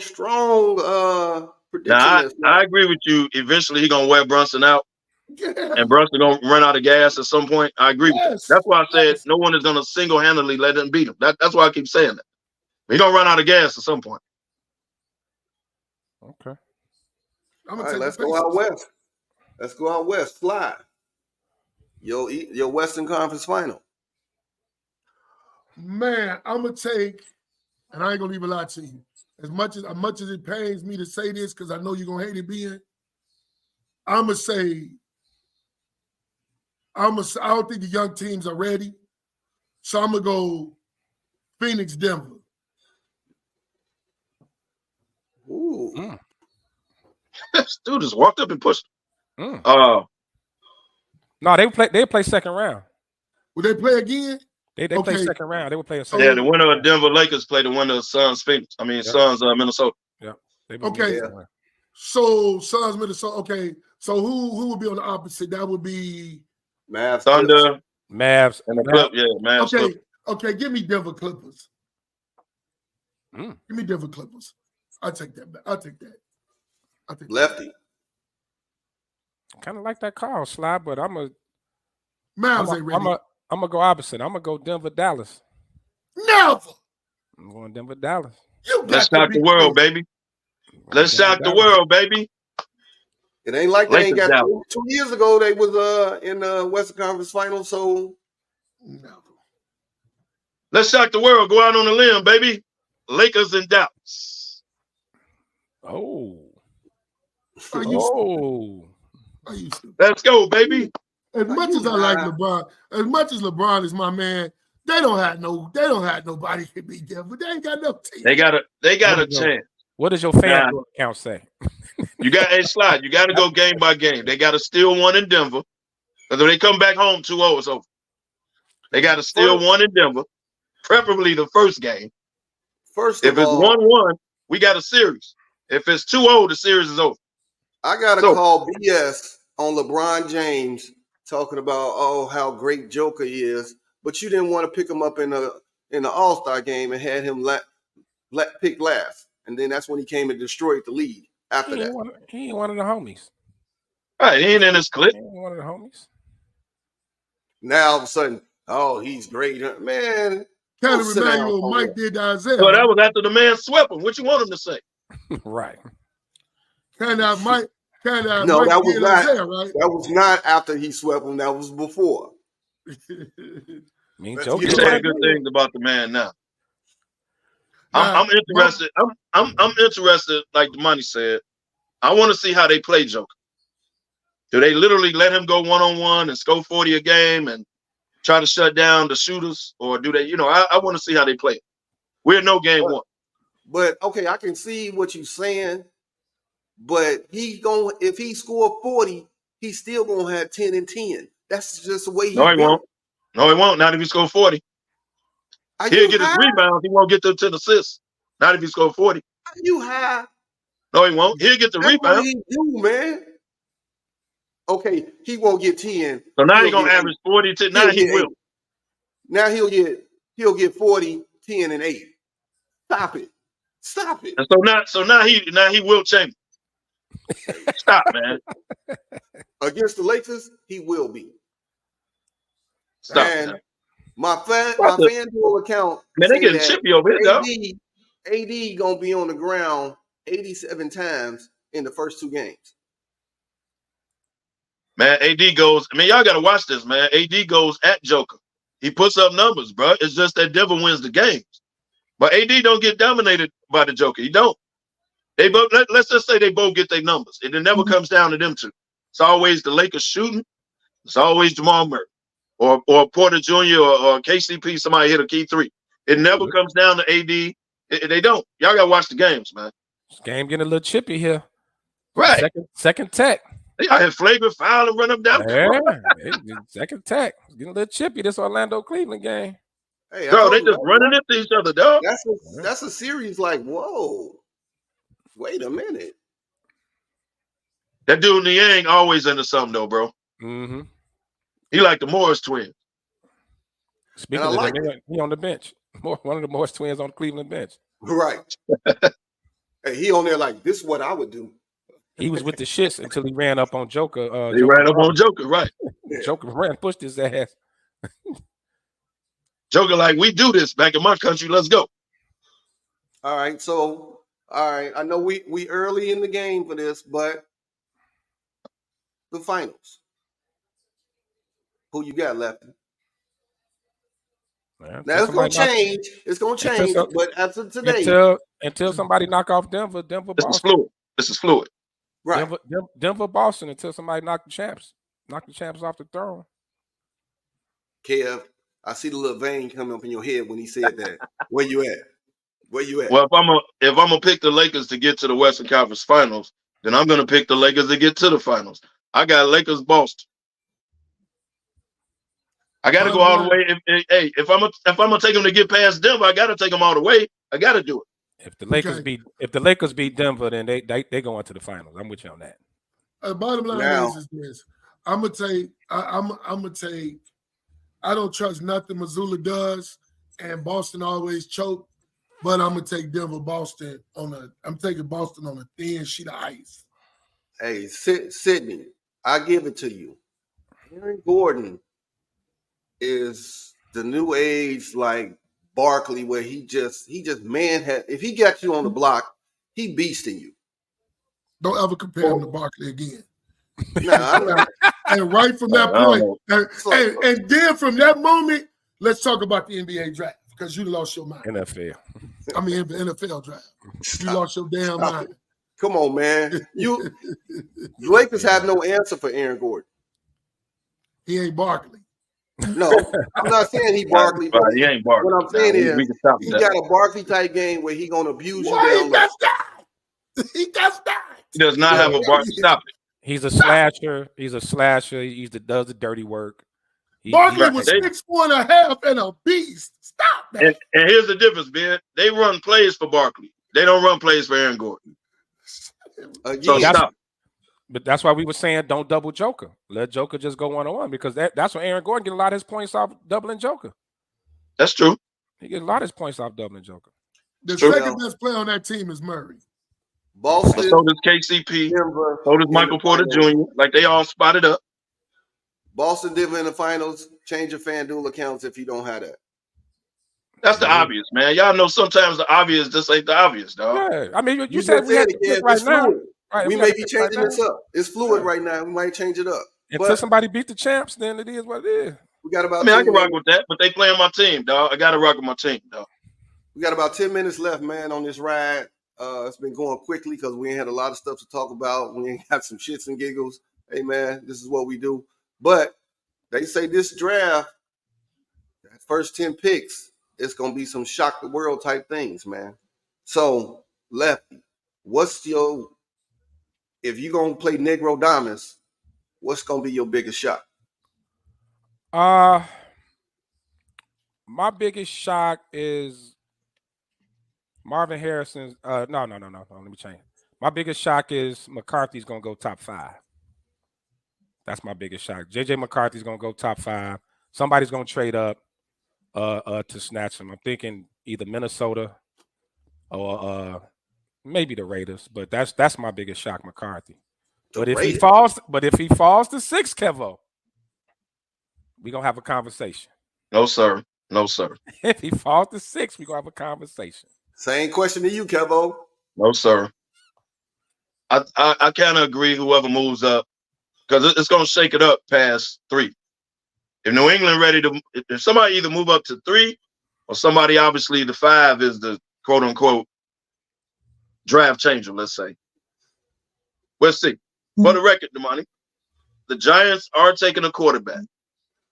prediction. Now, I agree with you. Eventually, he gonna wear Brunson out, and Brunson gonna run out of gas at some point. I agree with you. That's why I said no one is gonna single-handedly let him beat him. That's why I keep saying that. He gonna run out of gas at some point. Okay. All right, let's go out west. Let's go out west. Slide. Your Western Conference Final. Man, I'm gonna take, and I ain't gonna even lie to you. As much as it pains me to say this, because I know you're gonna hate it being, I'm gonna say, I don't think the young teams are ready. So I'm gonna go Phoenix, Denver. Ooh. This dude just walked up and pushed. No, they play second round. Will they play again? They play second round. They will play a second. Yeah, the winner of Denver Lakers play the winner of Suns Phoenix. I mean Suns Minnesota. Yeah. Okay. So Suns Minnesota. Okay. So who would be on the opposite? That would be Mavs. Thunder. Mavs. And the Clip. Yeah, Mavs. Okay. Clip. Okay. Give me Denver Clippers. Give me Denver Clippers. I'll take that. Lefty. Kind of like that call, Slide, but I'm ain't ready. I'm gonna go opposite. I'm gonna go Denver, Dallas. Never. I'm going Denver, Dallas. Let's shock the world, baby. Let's shock the world, baby. It ain't like they ain't got 2 years ago. They was in the Western Conference Finals. So no. Let's shock the world. Go out on a limb, baby. Lakers and Dallas. Oh. Are you Let's go, baby. As much as I like LeBron, as much as LeBron is my man, they don't have nobody to beat Denver. They ain't got no team. They got a chance. What does your fan account say? You got a slide. You got to go game by game. They got to steal one in Denver. Because if they come back home 2-0, it's over. They got to steal one in Denver, preferably the first game. If it's 1-1, we got a series. If it's 2-0, the series is over. I got to call BS on LeBron James talking about how great Joker is, but you didn't want to pick him up in the All-Star game and had him pick last. And then that's when he came and destroyed the lead after that. He ain't one of the homies. All right, he ain't in his clip. He ain't one of the homies. Now all of a sudden, he's great. Man. Kind of remind you what Mike did to Isaiah. So that was after the man swept him. What you want him to say? Right. Kind of Mike. No, that was not. Isaiah, right? That was not after he swept him. That was before. You saying good things about the man now. I'm interested. I'm interested. Like the money said, I want to see how they play Joker. Do they literally let him go 1-on-1 and score 40 a game and try to shut down the shooters, or do they? I want to see how they play. We're no game one. But okay, I can see what you're saying. But if he score 40, he's still gonna have 10 and 10. That's just the way he won't. No, he won't. Not if he score 40. He'll get his rebounds. He won't get the 10 assists. Not if he score 40. Are you high? No, he won't. He'll get the rebound. What he do, man? Okay, he won't get 10. So now he's gonna average 40 to now he will. 8. Now he'll get 40, 10, and 8. Stop it. Stop it. And so now he will change. Stop, man. Against the Lakers, he will be. Stop. And man. my FanDuel account. Man, they getting chippy over here, though. AD gonna be on the ground 87 times in the first 2 games. Man, AD goes. I mean, y'all gotta watch this, man. AD goes at Joker. He puts up numbers, bro. It's just that Denver wins the games. But AD don't get dominated by the Joker. He don't. They both. Let's just say they both get their numbers, and it never comes down to them two. It's always the Lakers shooting. It's always Jamal Murray or Porter Jr. or KCP. Somebody hit a key 3. It never comes down to AD. They don't. Y'all gotta watch the games, man. This game getting a little chippy here. Right. Second tech. They out here flagrant foul and run them down. Yeah, second tech. It's getting a little chippy. This Orlando Cleveland game. Hey, bro, they just running into each other, dog. That's a series like, whoa. Wait a minute. That dude Niang always into something though, bro. Mm-hmm. He like the Morris twins. Speaking of that, he on the bench. One of the Morris twins on the Cleveland bench. Right. Hey, he on there like, this is what I would do. He was with the shits until he ran up on Joker. He ran up on Joker, right. Joker pushed his ass. Joker like, we do this back in my country. Let's go. All right. So, I know we early in the game for this, but the finals. Who you got left? Now it's gonna change. It's gonna change, but as of today, until somebody knock off Denver, Boston. This is fluid. Right. Denver, Boston, until somebody knock the champs off the throne. Kev, I see the little vein coming up in your head when he said that. Where you at? Well, if I'm gonna pick the Lakers to get to the Western Conference Finals, then I'm gonna pick the Lakers to get to the finals. I got Lakers Boston. I got to go all the way. If I'm gonna take them to get past Denver, I got to take them all the way. I got to do it. If the Lakers beat Denver, then they go into the finals. I'm with you on that. Bottom line is this: I'm gonna take. I don't trust nothing Missoula does, and Boston always choke. But I'm gonna take Boston I'm taking Boston on a thin sheet of ice. Hey, Sydney, I give it to you. Aaron Gordon is the new age like Barkley, where he just if he got you on the block, he beasting you. Don't ever compare him to Barkley again. Nah, and right from that point, and then from that moment, let's talk about the NBA draft because you lost your mind. NFL. I mean, the NFL draft. You lost your damn mind. Come on, man. The Lakers have no answer for Aaron Gordon. He ain't Barkley. No, I'm not saying he Barkley. He ain't Barkley. What I'm saying is he got a Barkley type game where he gonna abuse you down low. He does not. He does not have a Barkley. Stop it. He's a slasher. He does the dirty work. Barkley was 6'4.5" and a beast. Stop that. And here's the difference, Ben. They run plays for Barkley. They don't run plays for Aaron Gordon. So stop. But that's why we were saying don't double Joker. Let Joker just go one-on-one because that's when Aaron Gordon get a lot of his points off doubling Joker. That's true. He gets a lot of his points off doubling Joker. The second best player on that team is Murray. Boston. So does KCP. Denver, so does Michael Porter Jr. Like they all spotted up. Boston, Denver in the finals. Change your FanDuel accounts if you don't have that. That's the obvious, man. Y'all know sometimes the obvious just ain't the obvious, dog. Yeah, I mean, you said we had to pick right now. Right, we may be changing this up. It's fluid right now. We might change it up. Until somebody beat the champs, then it is what it is. We got about. I can rock with that, but they playing my team, dog. I got to rock with my team, dog. We got about 10 minutes left, man, on this ride. It's been going quickly because we ain't had a lot of stuff to talk about. We ain't got some shits and giggles. Hey, man, this is what we do. But they say this draft, that first 10 picks, it's gonna be some shock the world type things, man. So, Lefty, what's your if you're gonna play Negro Diamonds, what's gonna be your biggest shock? My biggest shock is Marvin Harrison's. No. Let me change. My biggest shock is McCarthy's gonna go top 5. That's my biggest shock. JJ McCarthy's gonna go top 5. Somebody's gonna trade up to snatch him. I'm thinking either Minnesota or maybe the Raiders, but that's my biggest shock, McCarthy. But if he falls to 6, Kevo, we're gonna have a conversation. No, sir. No, sir. If he falls to 6, we're gonna have a conversation. Same question to you, Kevo. No, sir. I kind of agree whoever moves up, because it's gonna shake it up past 3. If New England ready to, if somebody either move up to 3, or somebody obviously the 5 is the quote unquote draft changer, let's say. We'll see. For the record, Damani, the Giants are taking a quarterback.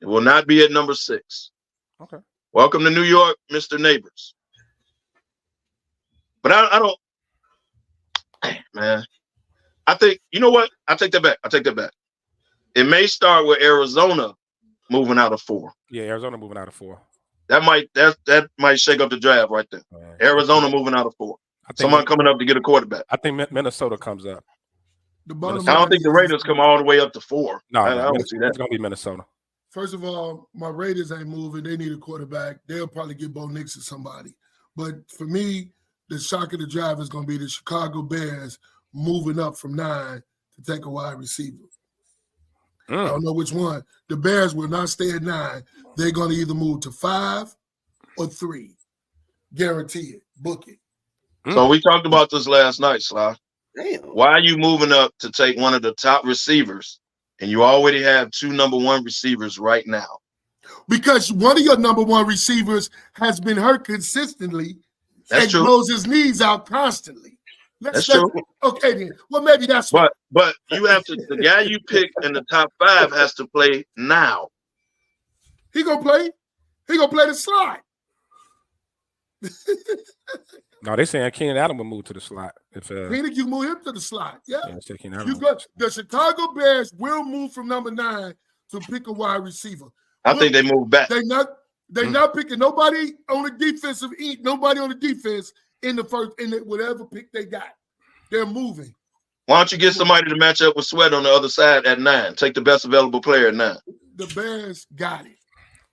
It will not be at number 6. Okay. Welcome to New York, Mr. Neighbors. But I don't, man. I think, you know what? I take that back. It may start with Arizona moving out of 4. Yeah, Arizona moving out of 4. That might shake up the draft right there. Arizona moving out of 4. Someone coming up to get a quarterback. I think Minnesota comes up. I don't think the Raiders come all the way up to 4. No, I don't see that. It's gonna be Minnesota. First of all, my Raiders ain't moving. They need a quarterback. They'll probably get Bo Nix or somebody. But for me, the shock of the drive is going to be the Chicago Bears moving up from 9 to take a wide receiver. I don't know which one. The Bears will not stay at 9. They're going to either move to 5 or 3. Guarantee it. Book it. So we talked about this last night, Sly. Damn. Why are you moving up to take one of the top receivers, and you already have 2 number 1 receivers right now? Because one of your number 1 receivers has been hurt consistently. That's and true. blows his knees out constantly. That's true. Okay, then. Well, maybe that's But you have to. The guy you pick in the top 5 has to play now. He gonna play. He gonna play the slot. No, they saying Keenan Allen will move to the slot. If you move him to the slot. Yeah. The Chicago Bears will move from number 9 to pick a wide receiver. I think they move back. They're not picking nobody on the defensive end, nobody on the defense in the first, whatever pick they got. They're moving. Why don't you get somebody to match up with Sweat on the other side at 9? Take the best available player at 9. The Bears got it.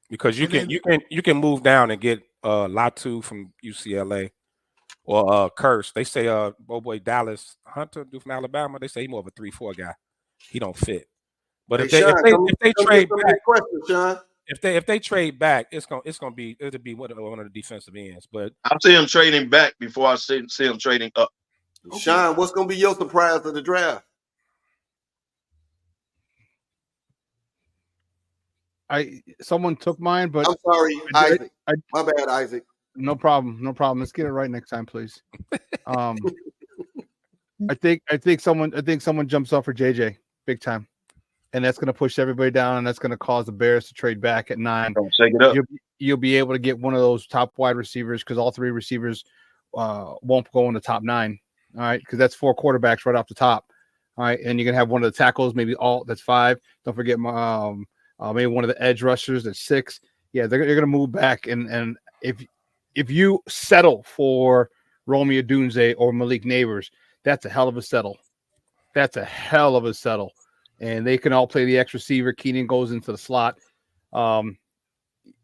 Because you can move down and get Latu from UCLA or Curse. They say boy Dallas Hunter from Alabama. They say he's more of a 3-4 guy. He don't fit. But if they trade back, if they trade back, it'll be one of the defensive ends. But I see him trading back before I see him trading up. Okay. Sean, what's gonna be your surprise of the draft? Someone took mine, but I'm sorry, Isaac. My bad, Isaac. No problem. Let's get it right next time, please. I think someone jumps off for JJ big time, and that's going to push everybody down, and that's going to cause the Bears to trade back at 9. Shake it up. You'll be able to get one of those top wide receivers because all 3 receivers won't go in the top 9. All right, because that's 4 quarterbacks right off the top. All right, and you can have one of the tackles, maybe that's 5. Don't forget maybe one of the edge rushers at 6. Yeah, they're going to move back, and if you settle for Romeo Dunze or Malik Neighbors, that's a hell of a settle. And they can all play the X receiver. Keenan goes into the slot. I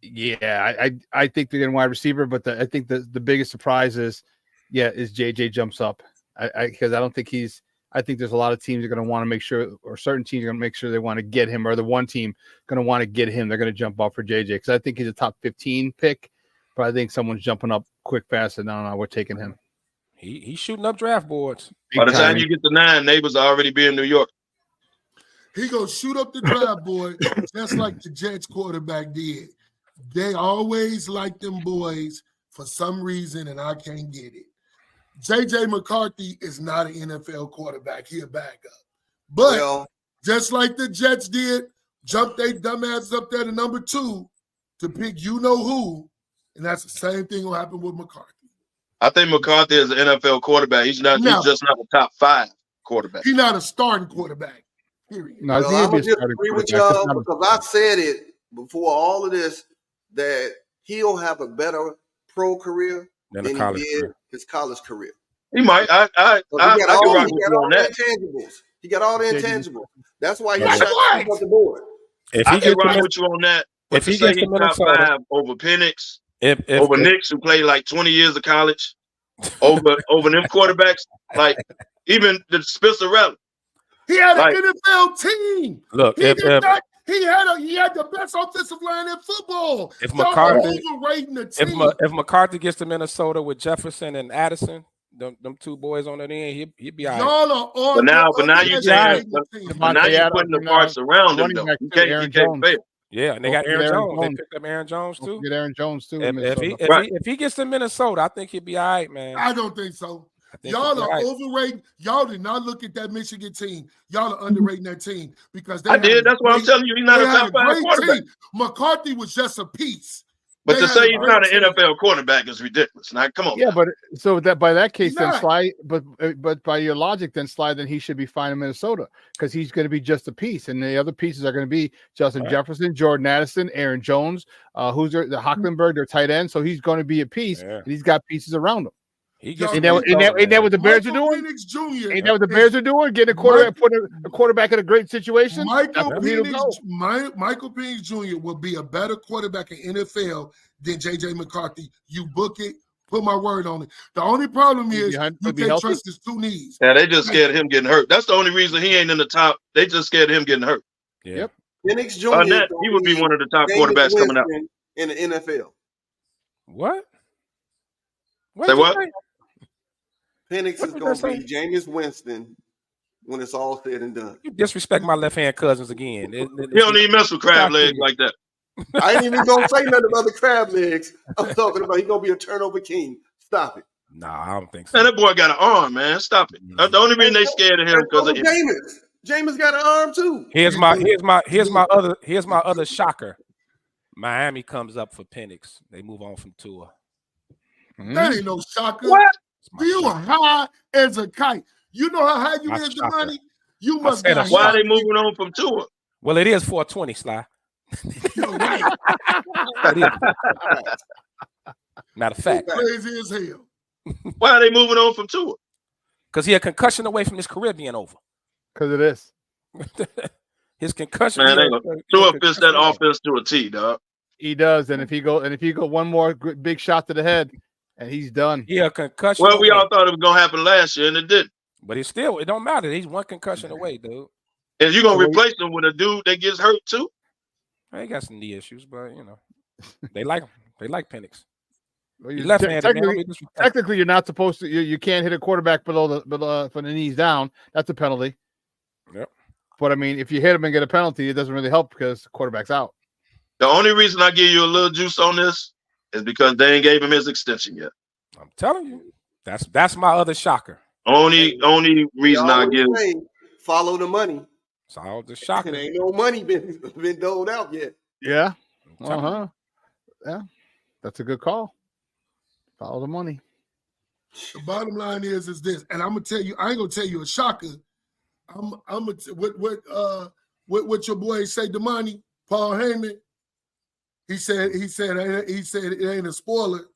think they're getting wide receiver, but I think the biggest surprise is JJ jumps up. Because I don't think I think there's a lot of teams that are going to want to make sure, or certain teams are going to make sure they want to get him, or the one team going to want to get him. They're going to jump up for JJ because I think he's a top 15 pick, but I think someone's jumping up quick, fast, and no, we're taking him. He's shooting up draft boards. By the time you get to 9, Neighbors already be in New York. He gonna shoot up the draft board just like the Jets quarterback did. They always like them boys for some reason, and I can't get it. J.J. McCarthy is not an NFL quarterback. He a backup. But just like the Jets did, jump they dumbass up there to number 2 to pick you-know-who, and that's the same thing will happen with McCarthy. I think McCarthy is an NFL quarterback. He's just not the top 5. quarterback. He's not a starting quarterback. Period. No, Well, I would disagree with y'all because I said it before all of this that he'll have a better pro career than he did his college career. He might. I can rock with you on that. He got all the intangibles. That's why he shot off the board. I can rock with you on that. But if he gets to top 5 over Penix, over Nix, who played like 20 years of college, over them quarterbacks, like even the Spencer Rattler. He had an NFL team. Look, he had the best offensive line in football. If McCarthy gets to Minnesota with Jefferson and Addison, them 2 boys on that end, he'd be all right. Y'all are on. But now you're putting the parts around him. Though. You can't fail. Yeah, and they got Aaron Jones. They picked up Aaron Jones too. Get Aaron Jones too. If he gets to Minnesota, I think he'd be all right, man. I don't think so. Y'all are overrating. Y'all did not look at that Michigan team. Y'all are underrating that team because I did. That's what I'm telling you. He's not a top 5 quarterback. Team. McCarthy was just a piece. But to say he's not an NFL quarterback is ridiculous. Now, come on. Yeah, but so that by that case, then Sly. But by your logic, then Sly, then he should be fine in Minnesota because he's going to be just a piece, and the other pieces are going to be Justin Jefferson, Jordan Addison, Aaron Jones, who's the Hocklenberg, their tight end. So he's going to be a piece, and he's got pieces around him. Ain't that what the Bears are doing? Ain't that what the Bears are doing? Getting a quarterback, putting a quarterback in a great situation. Michael Penix Jr. will be a better quarterback in NFL than JJ McCarthy. You book it, put my word on it. The only problem is you can't trust his 2 knees. Yeah, they just scared of him getting hurt. That's the only reason he ain't in the top. They just scared of him getting hurt. Yeah. Yep. Penix Jr. He would be one of the top quarterbacks coming out in the NFL. What? Say what? Penix is going to be Jameis Winston when it's all said and done. You disrespect my left-hand cousins again. You don't even mess with crab legs like that. I ain't even going to say nothing about the crab legs. I'm talking about he's going to be a turnover king. Stop it. Nah, I don't think so. Man, that boy got an arm, man. Stop it. The only reason they scared of him because of Jameis. Jameis got an arm too. Here's my other shocker. Miami comes up for Penix. They move on from Tua. That ain't no shocker. What? You are high as a kite. You know how high you is the money? You must get why are they moving on from Tua? Well, it is 420, Sly. You're right. Matter of fact. Crazy as hell. Why are they moving on from Tua? Because he had concussion away from his career being over. Because it is. His concussion. Man, Tua fits that offense to a T, dog. He does, and if he go one more big shot to the head, and he's done. Yeah, concussion. Well, we all thought it was gonna happen last year, and it didn't. But it don't matter. He's one concussion away, dude. And you're gonna replace him with a dude that gets hurt too? He got some knee issues, but they like him. They like Penix. Well, technically, you're not supposed to. You can't hit a quarterback below for the knees down. That's a penalty. Yep. But I mean, if you hit him and get a penalty, it doesn't really help because the quarterback's out. The only reason I give you a little juice on this is because they ain't gave him his extension yet. I'm telling you, that's my other shocker. Only reason I give. Follow the money. It's all the shocker. There ain't no money been doled out yet. Yeah. Yeah. That's a good call. Follow the money. The bottom line is this, and I'm gonna tell you. I ain't gonna tell you a shocker. I'm what your boy say, the money. Paul Heyman. He said it ain't a spoiler.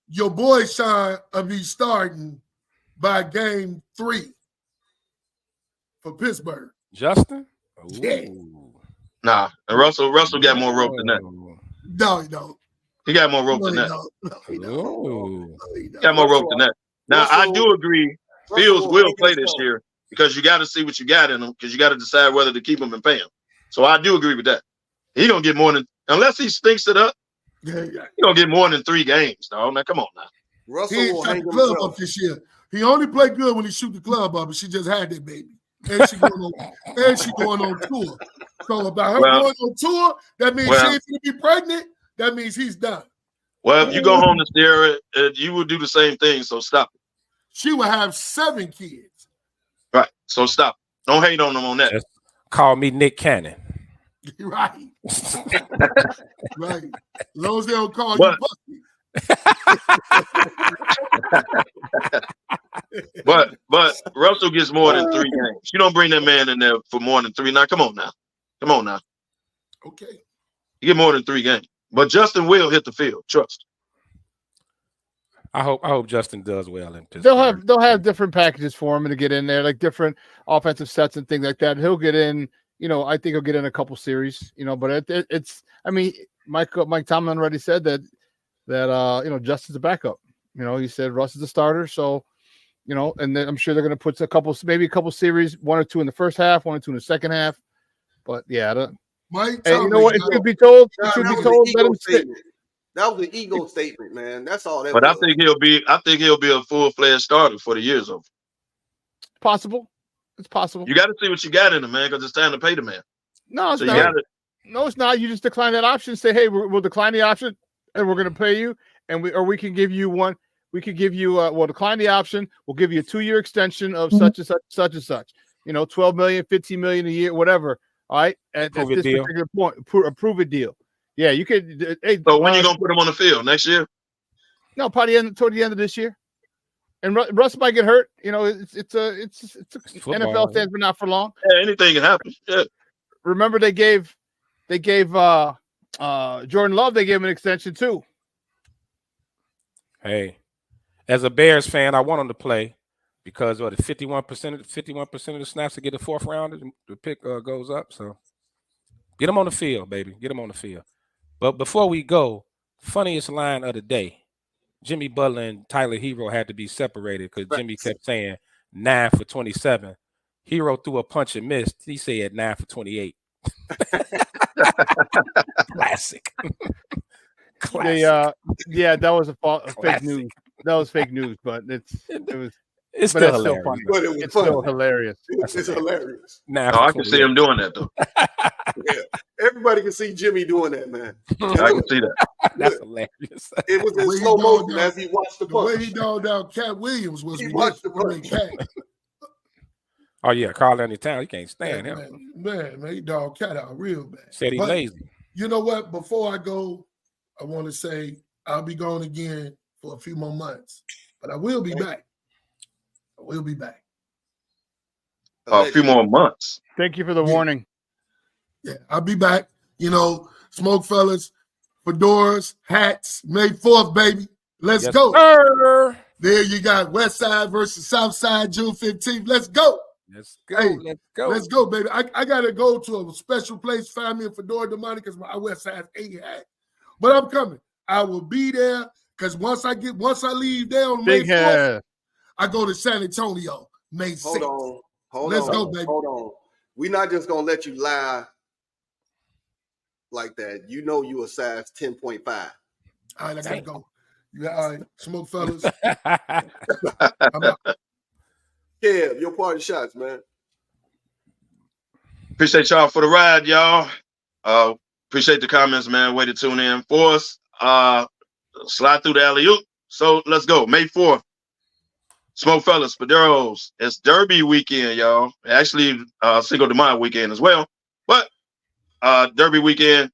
Your boy Sean will be starting by game 3 for Pittsburgh. Justin? Ooh. Yeah. Nah, and Russell got more rope than that. No, he don't. He got more rope than that. He got more rope than that. Now, I do agree Fields will play this year because you got to see what you got in him because you got to decide whether to keep him and pay him. So I do agree with that. He don't get more than, unless he stinks it up, he don't get more than 3 games, dog. Now, come on now. Russell he ain't shot the club up this year. He only played good when he shoot the club up, but she just had that baby. And she going on tour. So about her going on tour, that means she ain't going to be pregnant. That means he's done. Well, if you go home to steer it, you will do the same thing, so stop it. She will have 7 kids. Right, so stop. Don't hate on them on that. Just call me Nick Cannon. Right. Right. As long as they don't call you Bucky. But Russell gets more than 3 games. You don't bring that man in there for more than 3. Now, come on now. Okay. You get more than 3 games. But Justin will hit the field. Trust. I hope Justin does well in Pittsburgh. They'll have different packages for him to get in there, like different offensive sets and things like that. He'll get in. I think he'll get in a couple series. But it's. I mean, Mike Tomlin already said that Justin's a backup. He said Russ is the starter. So, and then I'm sure they're going to put maybe a couple series, 1 or 2 in the first half, 1 or 2 in the second half. But yeah, Mike, you know what? It should be told. It should be told. Let him sit. That was an ego statement, man. That's all that but was. I think he'll be a full-fledged starter before the year's over. Possible. It's possible. You got to see what you got in him, man, because it's time to pay the man. No, it's not. No, it's not. You just decline that option. Say, hey, we'll decline the option, and we're going to pay you, we can give you one. We could give you. We'll decline the option. We'll give you a 2-year extension of such and such. 12 million, 15 million a year, whatever. All right. At this particular point, approve a deal. Yeah, you could. Hey, so when you gonna put him on the field next year? No, probably toward the end of this year. And Russ might get hurt. It's NFL fans, but not for long. Yeah, anything can happen. Yeah. Remember, they gave Jordan Love. They gave him an extension too. Hey, as a Bears fan, I want him to play because the 51% of the snaps to get a 4th rounder, the pick goes up. So get him on the field, baby. Get him on the field. But before we go, funniest line of the day. Jimmy Butler and Tyler Hero had to be separated because Jimmy kept saying 9 for 27. Hero threw a punch and missed. He said 9 for 28. Classic. Classic. That was a fake news. That was fake news, but it's still hilarious. Funny. But it was it's still hilarious. It's hilarious. I can see him doing that though. Yeah, everybody can see Jimmy doing that, man. I can see that. That's hilarious. It was in slow motion as he watched the punch. The way he dogged down Cat Williams was he watched the punch. Oh yeah, Carl Anthony Towns, he can't stand him. Man, he dogged Cat out real bad. Said he's lazy. You know what? Before I go, I want to say I'll be gone again for a few more months, but I will be back. A few more months. Thank you for the warning. Yeah, I'll be back. SmokeFellas, fedoras, hats, May 4th, baby. Let's go. Sir. There you got West Side versus South Side, June 15th. Let's go. Let's go. Let's go, baby. I got to go to a special place, find me a fedora demonic because my West Side ain't hat. But I'm coming. I will be there because once I leave there on May 4th, I go to San Antonio May 6th. Let's go, baby. Hold on. We're not just going to let you lie like that. You a size 10.5. All right, I got to go. All right, SmokeFellas. I'm out. Yeah, your party shots, man. Appreciate y'all for the ride, y'all. Appreciate the comments, man. Way to tune in for us. Slide through the alley-oop. So let's go. May 4th. SmokeFellas, Paderos. It's Derby weekend, y'all. Actually, Cinco de Mayo weekend as well. But Derby weekend,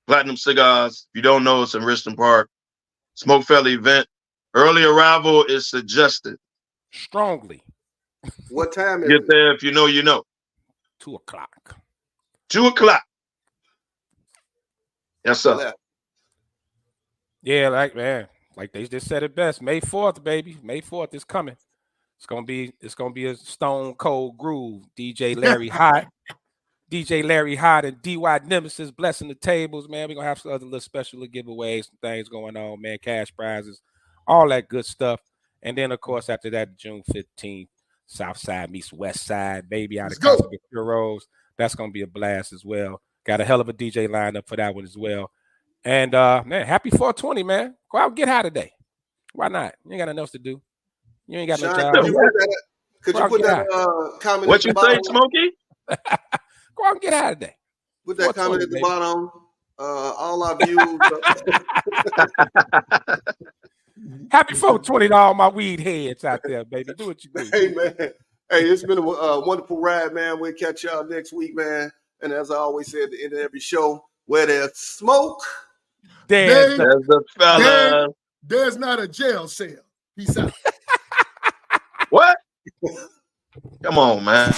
Platinum Cigars. If you don't know, it's in Richmond Park. SmokeFella event. Early arrival is suggested. Strongly. What time is Get there if you know, you know. 2 o'clock. 2 o'clock. Yes, sir. Yeah, like they just said it best. May 4th, baby. May 4th is coming. It's gonna be a stone cold groove. DJ Larry Hot and DY Nemesis blessing the tables, man. We're gonna have some other little special giveaways and things going on, man. Cash prizes, all that good stuff. And then of course after that, June 15th, South Side meets West Side, baby, out of Casa Heroes. That's gonna be a blast as well. Got a hell of a DJ lineup for that one as well. And man, happy 420, man. Go out and get high today. Why not? You ain't got nothing else to do. You ain't got no job. Could you put that comment what you say, Smokey? Go out and get high today. Put that comment at the bottom. All our views. Happy 420 to all my weed heads out there, baby. Do what you do. Hey, man. Hey, it's been a wonderful ride, man. We'll catch y'all next week, man. And as I always say at the end of every show, where there's smoke, there's the fella. There's not a jail cell. Peace out. What? Come on, man.